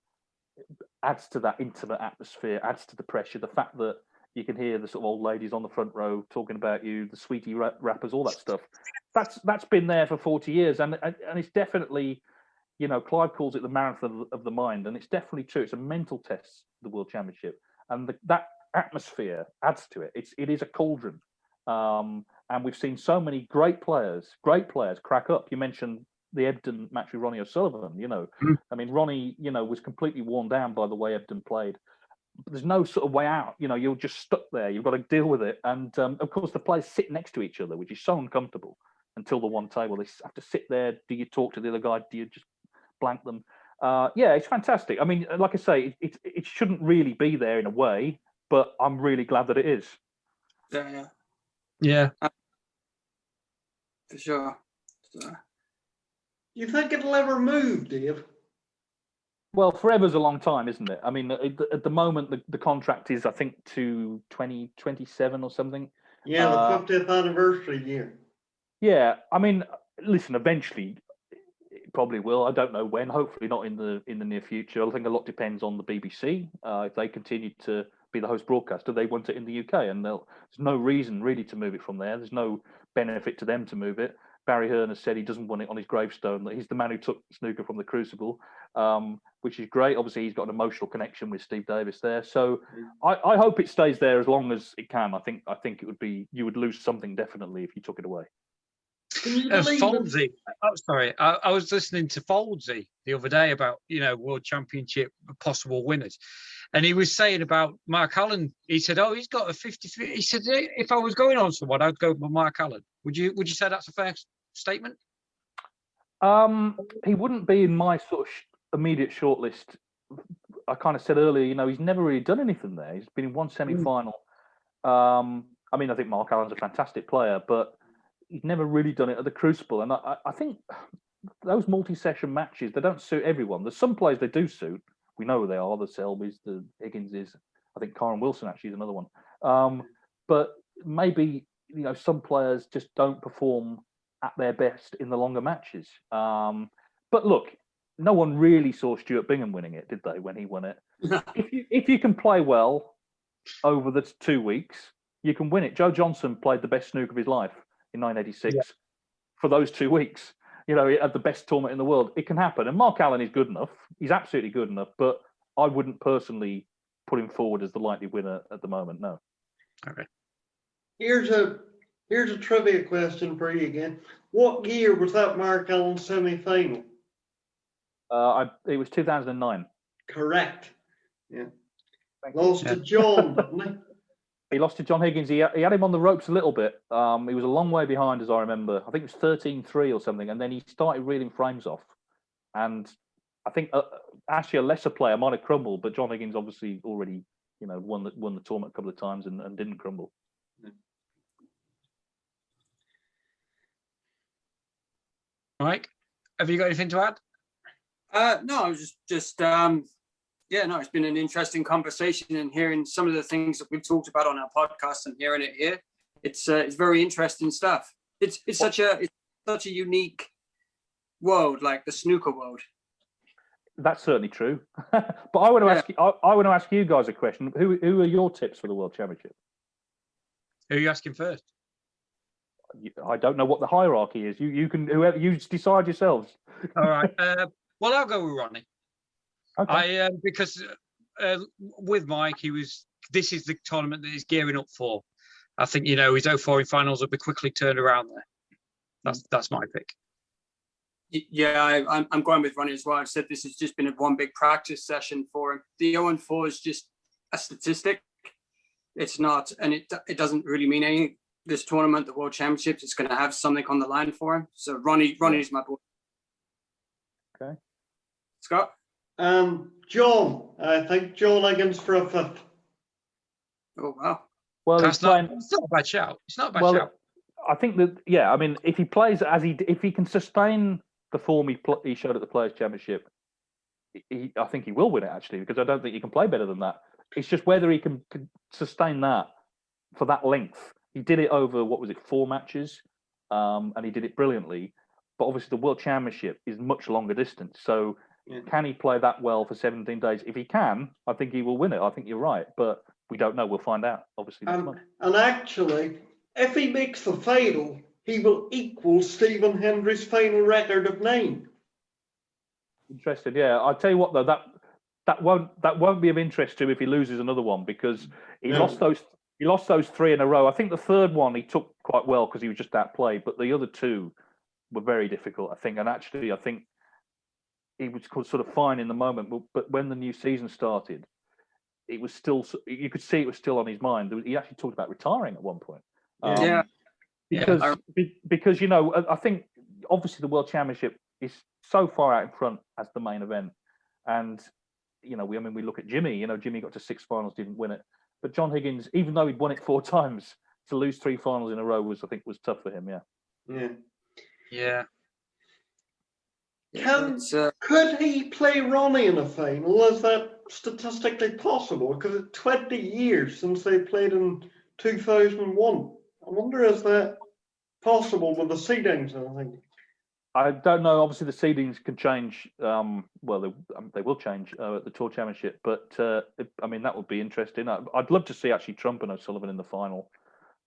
adds to that intimate atmosphere, adds to the pressure. The fact that you can hear the sort of old ladies on the front row talking about you, the sweetie rappers, all that stuff. That's been there for 40 years, and it's definitely, you know, Clive calls it the marathon of the mind, and it's definitely true. It's a mental test, the World Championship, and that atmosphere adds to it. It is a cauldron, And we've seen so many great players crack up. You mentioned the Ebden match with Ronnie O'Sullivan, I mean, Ronnie, was completely worn down by the way Ebden played. But there's no sort of way out, you're just stuck there. You've got to deal with it. And of course, the players sit next to each other, which is so uncomfortable until the one table. They have to sit there. Do you talk to the other guy? Do you just blank them? It's fantastic. I mean, like I say, it shouldn't really be there in a way, but I'm really glad that it is. Yeah. For sure. You think it'll ever move, Dave? Well, forever's a long time, isn't it? I mean, at the moment, the contract is, I think, to 2027 or something. Yeah, the 50th anniversary year. Yeah, I mean, listen, eventually it probably will. I don't know when. Hopefully not in the near future. I think a lot depends on the BBC. If they continue to be the host broadcaster, they want it in the UK, and there's no reason really to move it from there. There's no benefit to them to move it. Barry Hearn has said he doesn't want it on his gravestone. That he's the man who took snooker from the Crucible, which is great. Obviously, he's got an emotional connection with Steve Davis there. So I hope it stays there as long as it can. I think it would be, you would lose something definitely if you took it away. Foldsy. Oh, sorry. I was listening to Foldsy the other day about, World Championship possible winners. And he was saying about Mark Allen. He said, he's got a 50. He said, if I was going on someone, I'd go with Mark Allen. Would you say that's a fair statement? He wouldn't be in my sort of immediate shortlist. I kind of said earlier, he's never really done anything there. He's been in one semi-final. I mean, I think Mark Allen's a fantastic player, but he's never really done it at the Crucible. And I think those multi-session matches, they don't suit everyone. There's some players they do suit. We know who they are, the Selbys, the Higginses. I think Karen Wilson actually is another one. But maybe, some players just don't perform at their best in the longer matches. But look, no one really saw Stuart Bingham winning it, did they, when he won it? If you can play well over the 2 weeks, you can win it. Joe Johnson played the best snooker of his life in 1986 for those 2 weeks. At the best tournament in the world. It can happen. And Mark Allen is good enough. He's absolutely good enough, but I wouldn't personally put him forward as the likely winner at the moment, no. Okay. Here's a trivia question for you again. What year was that Mark Allen semi-final? It was 2009. Correct. Yeah. Lost to John, didn't he? He lost to John Higgins. He had him on the ropes a little bit. He was a long way behind, as I remember. I think it was 13-3 or something. And then he started reeling frames off. And I think actually a lesser player might have crumbled, but John Higgins obviously already, won the tournament a couple of times and didn't crumble. Mike, have you got anything to add? No, I was just it's been an interesting conversation, and hearing some of the things that we've talked about on our podcast and hearing it here, it's very interesting stuff. It's such a unique world, like the snooker world. That's certainly true. But I want to ask you guys a question. Who are your tips for the World Championship? Who are you asking first? I don't know what the hierarchy is. You can, whoever, you decide yourselves. All right. Well, I'll go with Ronnie. Okay. Because with Mike, this is the tournament that he's gearing up for. I think, his 04 in finals will be quickly turned around there. That's my pick. Yeah, I'm going with Ronnie as well. I've said this has just been one big practice session for him. The 0-4 is just a statistic. It's not, and it doesn't really mean anything. This tournament, the World Championships, it's going to have something on the line for him. So Ronnie's my boy. Okay. Scott? John. I think Joe Liggins for a fifth. Oh, wow. Well, it's not a bad shout. It's not a bad shout. I think that, I mean, if he plays if he can sustain the form he showed at the Players' Championship, I think he will win it, actually, because I don't think he can play better than that. It's just whether he can sustain that for that length. He did it over, 4 matches, and he did it brilliantly. But obviously the World Championship is much longer distance. So can he play that well for 17 days? If he can, I think he will win it. I think you're right. But we don't know. We'll find out, obviously, next month. And actually, if he makes the final, he will equal Stephen Hendry's final record of 9. Interesting, yeah. I'll tell you what, though, that won't be of interest to him if he loses another one, because he lost those 3 in a row. I think the third one he took quite well because he was just outplayed. But the other two were very difficult, I think. And actually, I think he was sort of fine in the moment. But when the new season started, it was still, you could see it was still on his mind. He actually talked about retiring at one point. Because you know, I think obviously the World Championship is so far out in front as the main event, and you know, we look at Jimmy. You know, Jimmy got to 6 finals, didn't win it, but John Higgins, even though he'd won it 4 times, to lose 3 finals in a row was tough for him. Yeah. Could he play Ronnie in a final? Is that statistically possible? Because it's 20 years since they played in 2001. I wonder, is that possible with the seedings? I think. I don't know. Obviously, the seedings can change. They will change at the Tour Championship. But I mean, that would be interesting. I'd love to see actually Trump and O'Sullivan in the final.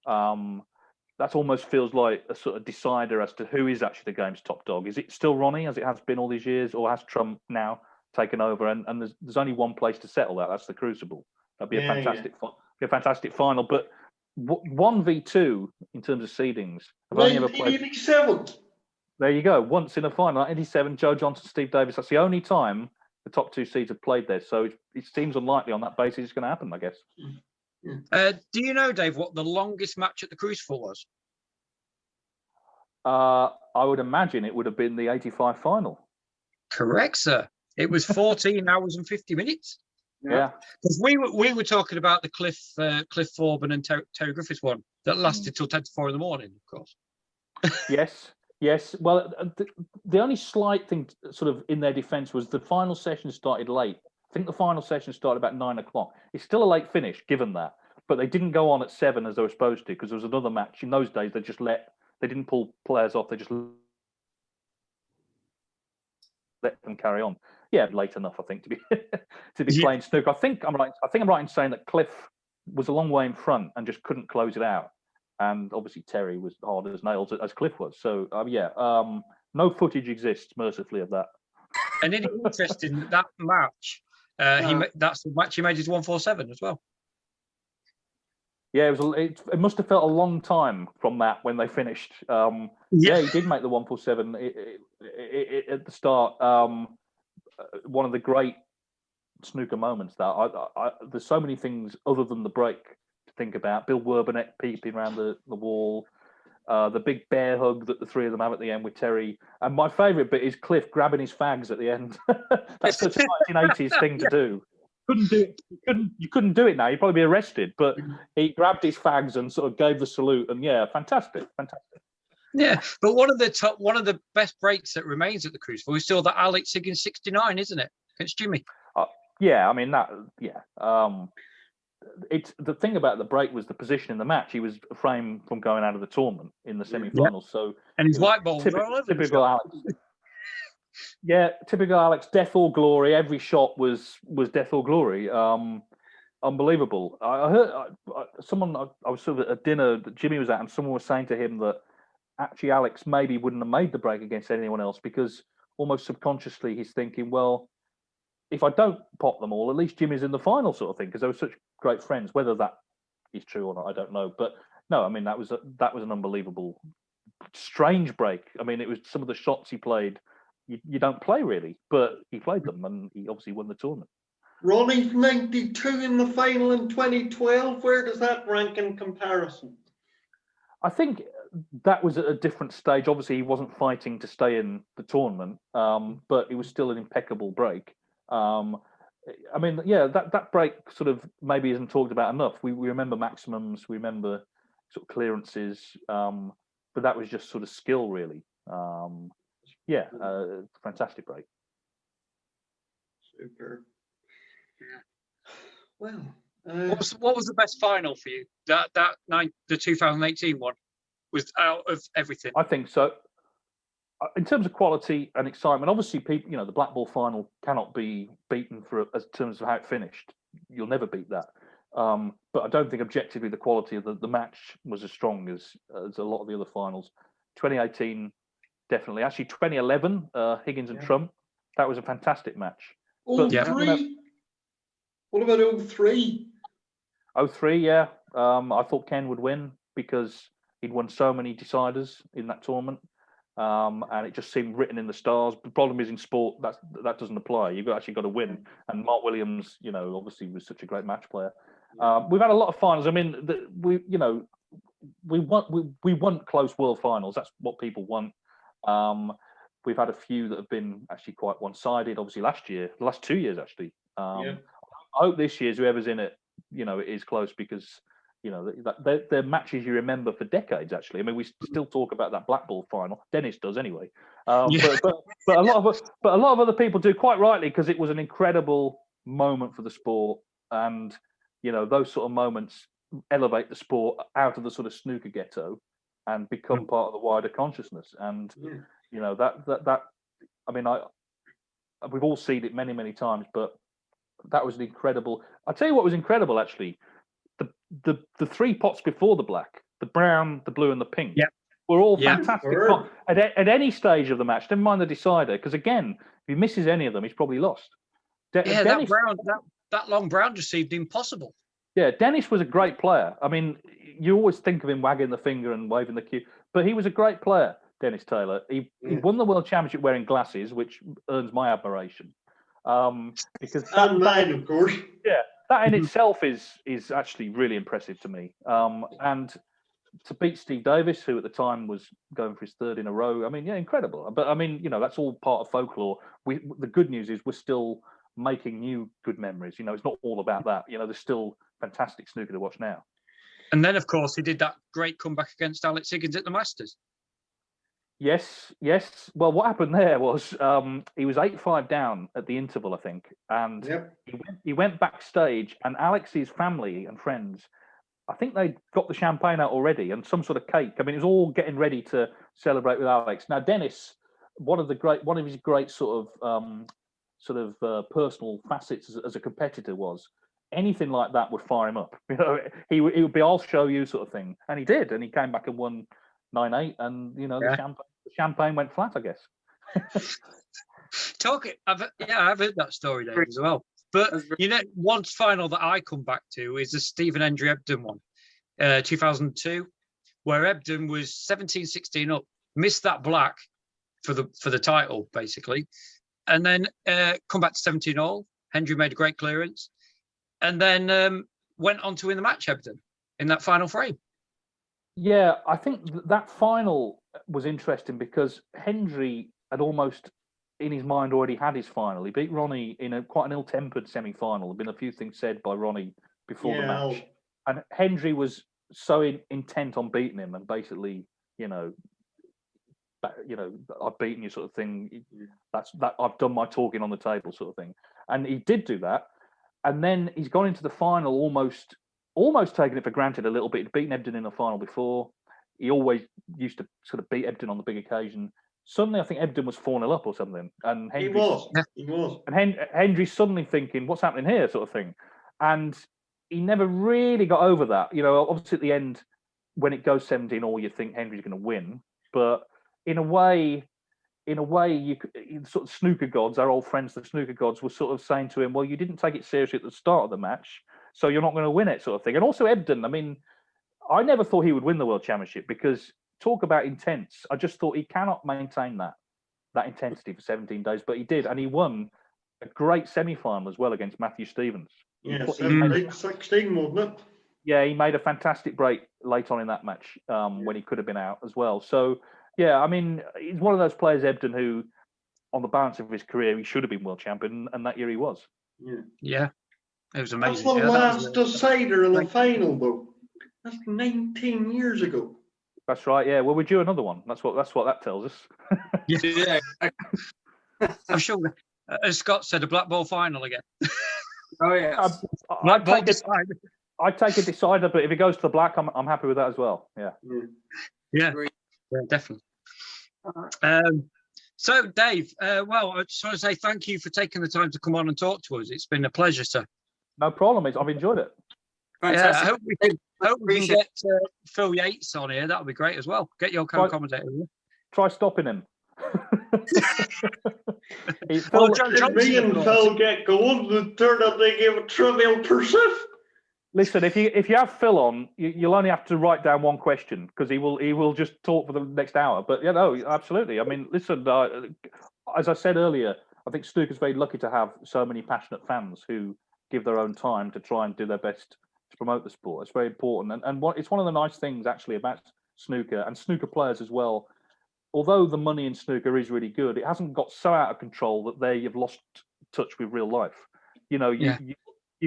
That almost feels like a sort of decider as to who is actually the game's top dog. Is it still Ronnie, as it has been all these years, or has Trump now taken over? And there's only one place to settle that. That's the Crucible. That'd be a fantastic final. But 1v2 in terms of seedings. 1987. There you go. Once in a final, 87. Joe Johnson, Steve Davis. That's the only time the top 2 seeds have played there. So it seems unlikely on that basis it's going to happen, I guess. Do you know, Dave, what the longest match at the Crucible was? I would imagine it would have been the 85 final. Correct, sir. It was 14 hours and 50 minutes. Yeah. Because we were talking about the Cliff Thorburn and Terry Griffiths one that lasted till 10 to 4 in the morning, of course. Yes. Well, the only slight thing sort of in their defence was the final session started late. I think the final session started about 9 o'clock. It's still a late finish, given that. But they didn't go on at 7 as they were supposed to, because there was another match. In those days, they didn't pull players off. They just let them carry on. Yeah, late enough, I think, to be playing snooker. I think I'm right in saying that Cliff was a long way in front and just couldn't close it out. And obviously Terry was hard as nails as Cliff was. So no footage exists, mercifully, of that. And interesting that match. That's the match he made his 147 as well. Yeah, it must have felt a long time from that when they finished. He did make the 147 at the start. One of the great snooker moments. There's so many things other than the break to think about. Bill Werbenek peeping around the wall. The big bear hug that the three of them have at the end with Terry. And my favourite bit is Cliff grabbing his fags at the end. That's such a 1980s thing to do. You couldn't do it now. You'd probably be arrested. But he grabbed his fags and sort of gave the salute. And fantastic. Yeah, but one of the best breaks that remains at the Crucible is still that Alex Higgins 69, isn't it? Against Jimmy. It's the thing about the break was the position in the match. He was a frame from going out of the tournament in the semi-finals. So and his white ball typical Alex. Yeah, typical Alex. Death or glory. Every shot was death or glory. Unbelievable. I heard someone. I was sort of at a dinner that Jimmy was at, and someone was saying to him that actually Alex maybe wouldn't have made the break against anyone else because almost subconsciously he's thinking, well, if I don't pop them all, at least Jimmy's in the final, sort of thing, because they were such great friends. Whether that is true or not, I don't know. But no, I mean that was an unbelievable, strange break. I mean, it was some of the shots he played. You don't play really, but he played them, and he obviously won the tournament. Ronnie's 92 in the final in 2012. Where does that rank in comparison? I think that was at a different stage. Obviously, he wasn't fighting to stay in the tournament, but it was still an impeccable break. I mean, that break sort of maybe isn't talked about enough. We remember maximums, we remember sort of clearances, but that was just sort of skill, really. Fantastic break. Super. Well, what was the best final for you? The 2018 one was out of everything. I think so. In terms of quality and excitement, obviously, people, the Black Ball final cannot be beaten in terms of how it finished. You'll never beat that. But I don't think objectively the quality of the match was as strong as a lot of the other finals. 2018, definitely. Actually, 2011, Higgins and Trump, that was a fantastic match. 03? What about 03? 03, yeah. I thought Ken would win because He'd won so many deciders in that tournament, and it just seemed written in the stars. The problem is in sport that doesn't apply. You've actually got to win. And Mark Williams, obviously was such a great match player. We've had a lot of finals. I mean, we want close world finals. That's what people want. We've had a few that have been actually quite one-sided. Obviously, the last 2 years actually. I hope this year's whoever's in it, it is close because they're matches you remember for decades. Actually, I mean, we still talk about that Black Ball final. Dennis does anyway. But a lot of other people do, quite rightly, because it was an incredible moment for the sport, and those sort of moments elevate the sport out of the sort of snooker ghetto and become part of the wider consciousness. And that I mean, we've all seen it many, many times, but that was an incredible. I'll tell you what was incredible, actually. The three pots before the black, the brown, the blue, and the pink, were all fantastic. At any stage of the match, never mind the decider, because again, if he misses any of them, he's probably lost. Dennis, that long brown just seemed impossible. Yeah, Dennis was a great player. I mean, you always think of him wagging the finger and waving the cue, but he was a great player, Dennis Taylor. He won the World Championship wearing glasses, which earns my admiration. Because and mine, of course. Yeah, that in itself is actually really impressive to me. And to beat Steve Davis, who at the time was going for his third in a row, I mean, yeah, incredible. But I mean, that's all part of folklore. The good news is we're still making new good memories. It's not all about that. There's still fantastic snooker to watch now. And then, of course, he did that great comeback against Alex Higgins at the Masters. Yes. Well, what happened there was he was 8-5 down at the interval, I think, and he went backstage, and Alex's family and friends, I think they got the champagne out already and some sort of cake. I mean, it was all getting ready to celebrate with Alex. Now, Dennis, one of his great sort of personal facets as a competitor was anything like that would fire him up. He would be, I'll show you sort of thing, and he did, and he came back and won 9-8, and the champagne went flat, I guess. I've heard that story, Dave, as well. But one final that I come back to is the Stephen Hendry Ebden one, 2002, where Ebden was 17-16 up, missed that black for the title basically, and then come back to 17 all. Hendry made a great clearance, and then went on to win the match, Ebden, in that final frame. Yeah, I think that final was interesting because Hendry had almost, in his mind, already had his final. He beat Ronnie in quite an ill-tempered semi-final. There'd been a few things said by Ronnie before the match, and Hendry was so intent on beating him, and basically, I've beaten you, sort of thing. I've done my talking on the table, sort of thing. And he did do that, and then he's gone into the final almost taking it for granted a little bit. He'd beaten Ebden in the final before. He always used to sort of beat Ebden on the big occasion. Suddenly, I think Ebden was 4-0 up or something. And Hendry, he was. And Hendry's suddenly thinking, what's happening here, sort of thing. And he never really got over that. Obviously at the end, when it goes 17 all, you think Hendry's going to win. But in a way, sort of snooker gods, our old friends, the snooker gods, were sort of saying to him, well, you didn't take it seriously at the start of the match, so you're not going to win it, sort of thing. And also Ebden, I mean, I never thought he would win the World Championship because talk about intense. I just thought he cannot maintain that intensity for 17 days, but he did, and he won a great semi-final as well against Matthew Stevens. Yeah, 17-16, wasn't it? Yeah, he made a fantastic break late on in that match when he could have been out as well. So, yeah, I mean, he's one of those players, Ebden, who, on the balance of his career, he should have been world champion, and that year he was. Yeah, it was amazing. That's the last decider in the final, though. That's 19 years ago. That's right. Yeah. Well, we do another one. That's what that tells us. Yeah. I'm sure. As Scott said, a black ball final again. Oh yeah. I'd take a decider, but if it goes to the black, I'm happy with that as well. Yeah. Yeah, definitely. So, Dave, well, I just want to say thank you for taking the time to come on and talk to us. It's been a pleasure, sir. No problem. I've enjoyed it. Fantastic. Yeah, I hope we can get Phil Yates on here. That would be great as well. Get your co-commentator. Try stopping him. Me and Phil get going, the turn up they give a Trivial Pursuit. Listen, if you have Phil on, you'll only have to write down one question because he will just talk for the next hour. But yeah, no, absolutely. I mean, listen, as I said earlier, I think snooker's very lucky to have so many passionate fans who give their own time to try and do their best to promote the sport. It's very important, and it's one of the nice things actually about snooker and snooker players as well. Although the money in snooker is really good, it hasn't got so out of control that they have lost touch with real life. You know, you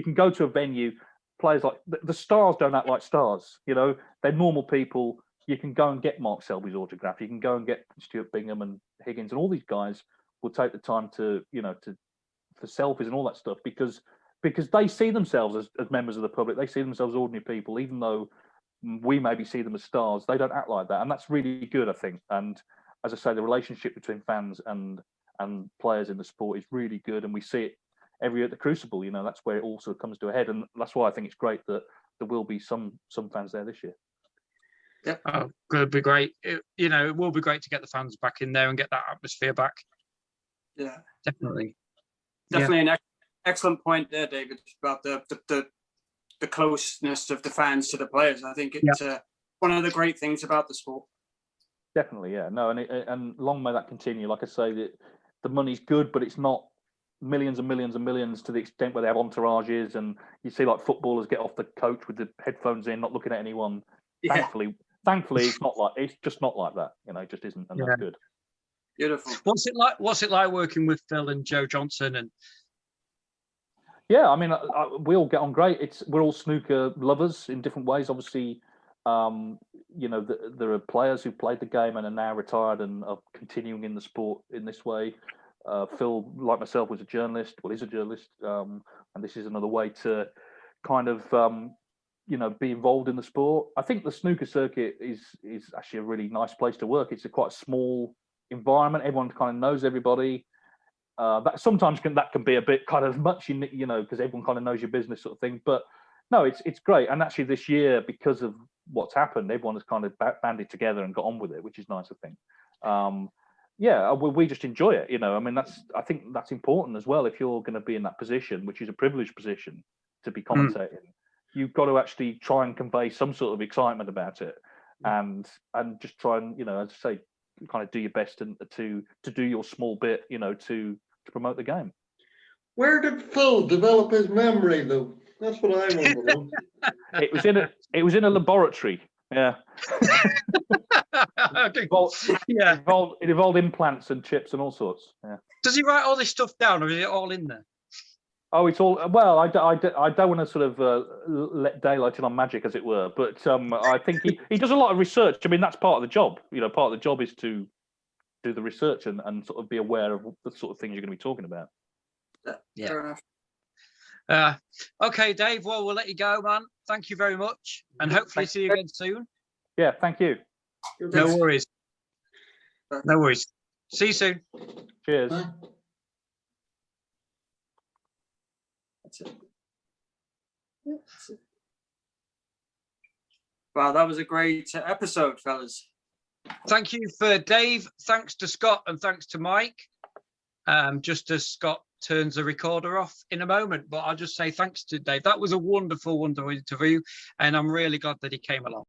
can go to a venue. Players like the stars don't act like stars. You know, they're normal people. You can go and get Mark Selby's autograph. You can go and get Stuart Bingham and Higgins, and all these guys will take the time to, you know, for selfies and all that stuff because they see themselves as members of the public. They see themselves as ordinary people, even though we maybe see them as stars. They don't act like that, and that's really good, I think. And as I say, the relationship between fans and players in the sport is really good, and we see it every year at the Crucible. You know, that's where it all sort of comes to a head, and that's why I think it's great that there will be some fans there this year. Yeah, it'd be great. It will be great to get the fans back in there and get that atmosphere back. Yeah, definitely. An excellent point there, David, about the closeness of the fans to the players. I think it's one of the great things about the sport. Definitely, yeah. No, and long may that continue. Like I say, that the money's good, but it's not millions and millions and millions to the extent where they have entourages, and you see like footballers get off the coach with the headphones in, not looking at anyone. Yeah. Thankfully, it's just not like that. You know, it just isn't, and that's good. Beautiful. What's it like working with Phil and Joe Johnson? And yeah, I mean, we all get on great. We're all snooker lovers in different ways. Obviously, you know, there are players who played the game and are now retired and are continuing in the sport in this way. Phil, like myself, was a journalist. Well, he's a journalist, and this is another way to kind of, you know, be involved in the sport. I think the snooker circuit is actually a really nice place to work. It's a quite small environment. Everyone kind of knows everybody. That sometimes can be a bit kind of much, you know, because everyone kind of knows your business sort of thing. But no, it's great. And actually this year, because of what's happened, everyone has kind of banded together and got on with it, which is nice, I think. Yeah, we just enjoy it, you know. I mean, I think that's important as well. If you're going to be in that position, which is a privileged position to be commentating, you've got to actually try and convey some sort of excitement about it, and just try and, you know, as I say, kind of do your best to do your small bit, you know, to promote the game. Where did Phil develop his memory, though? That's what I want to know. It was in a laboratory. Yeah. It involved implants and chips and all sorts. Yeah. Does he write all this stuff down, or is it all in there? Oh, it's all. Well, I don't want to sort of let daylight in on magic, as it were. But I think he does a lot of research. I mean, that's part of the job. You know, part of the job is to do the research and sort of be aware of the sort of things you're going to be talking about. Yeah. Fair enough. Okay, Dave. Well, we'll let you go, man. Thank you very much, and hopefully see you again soon. Yeah, thank you. No worries. No worries. See you soon. Cheers. That's it. Wow, that was a great episode, fellas. Thank you for Dave. Thanks to Scott and thanks to Mike. Just as Scott turns the recorder off in a moment, but I'll just say thanks to Dave. That was a wonderful, wonderful interview, and I'm really glad that he came along.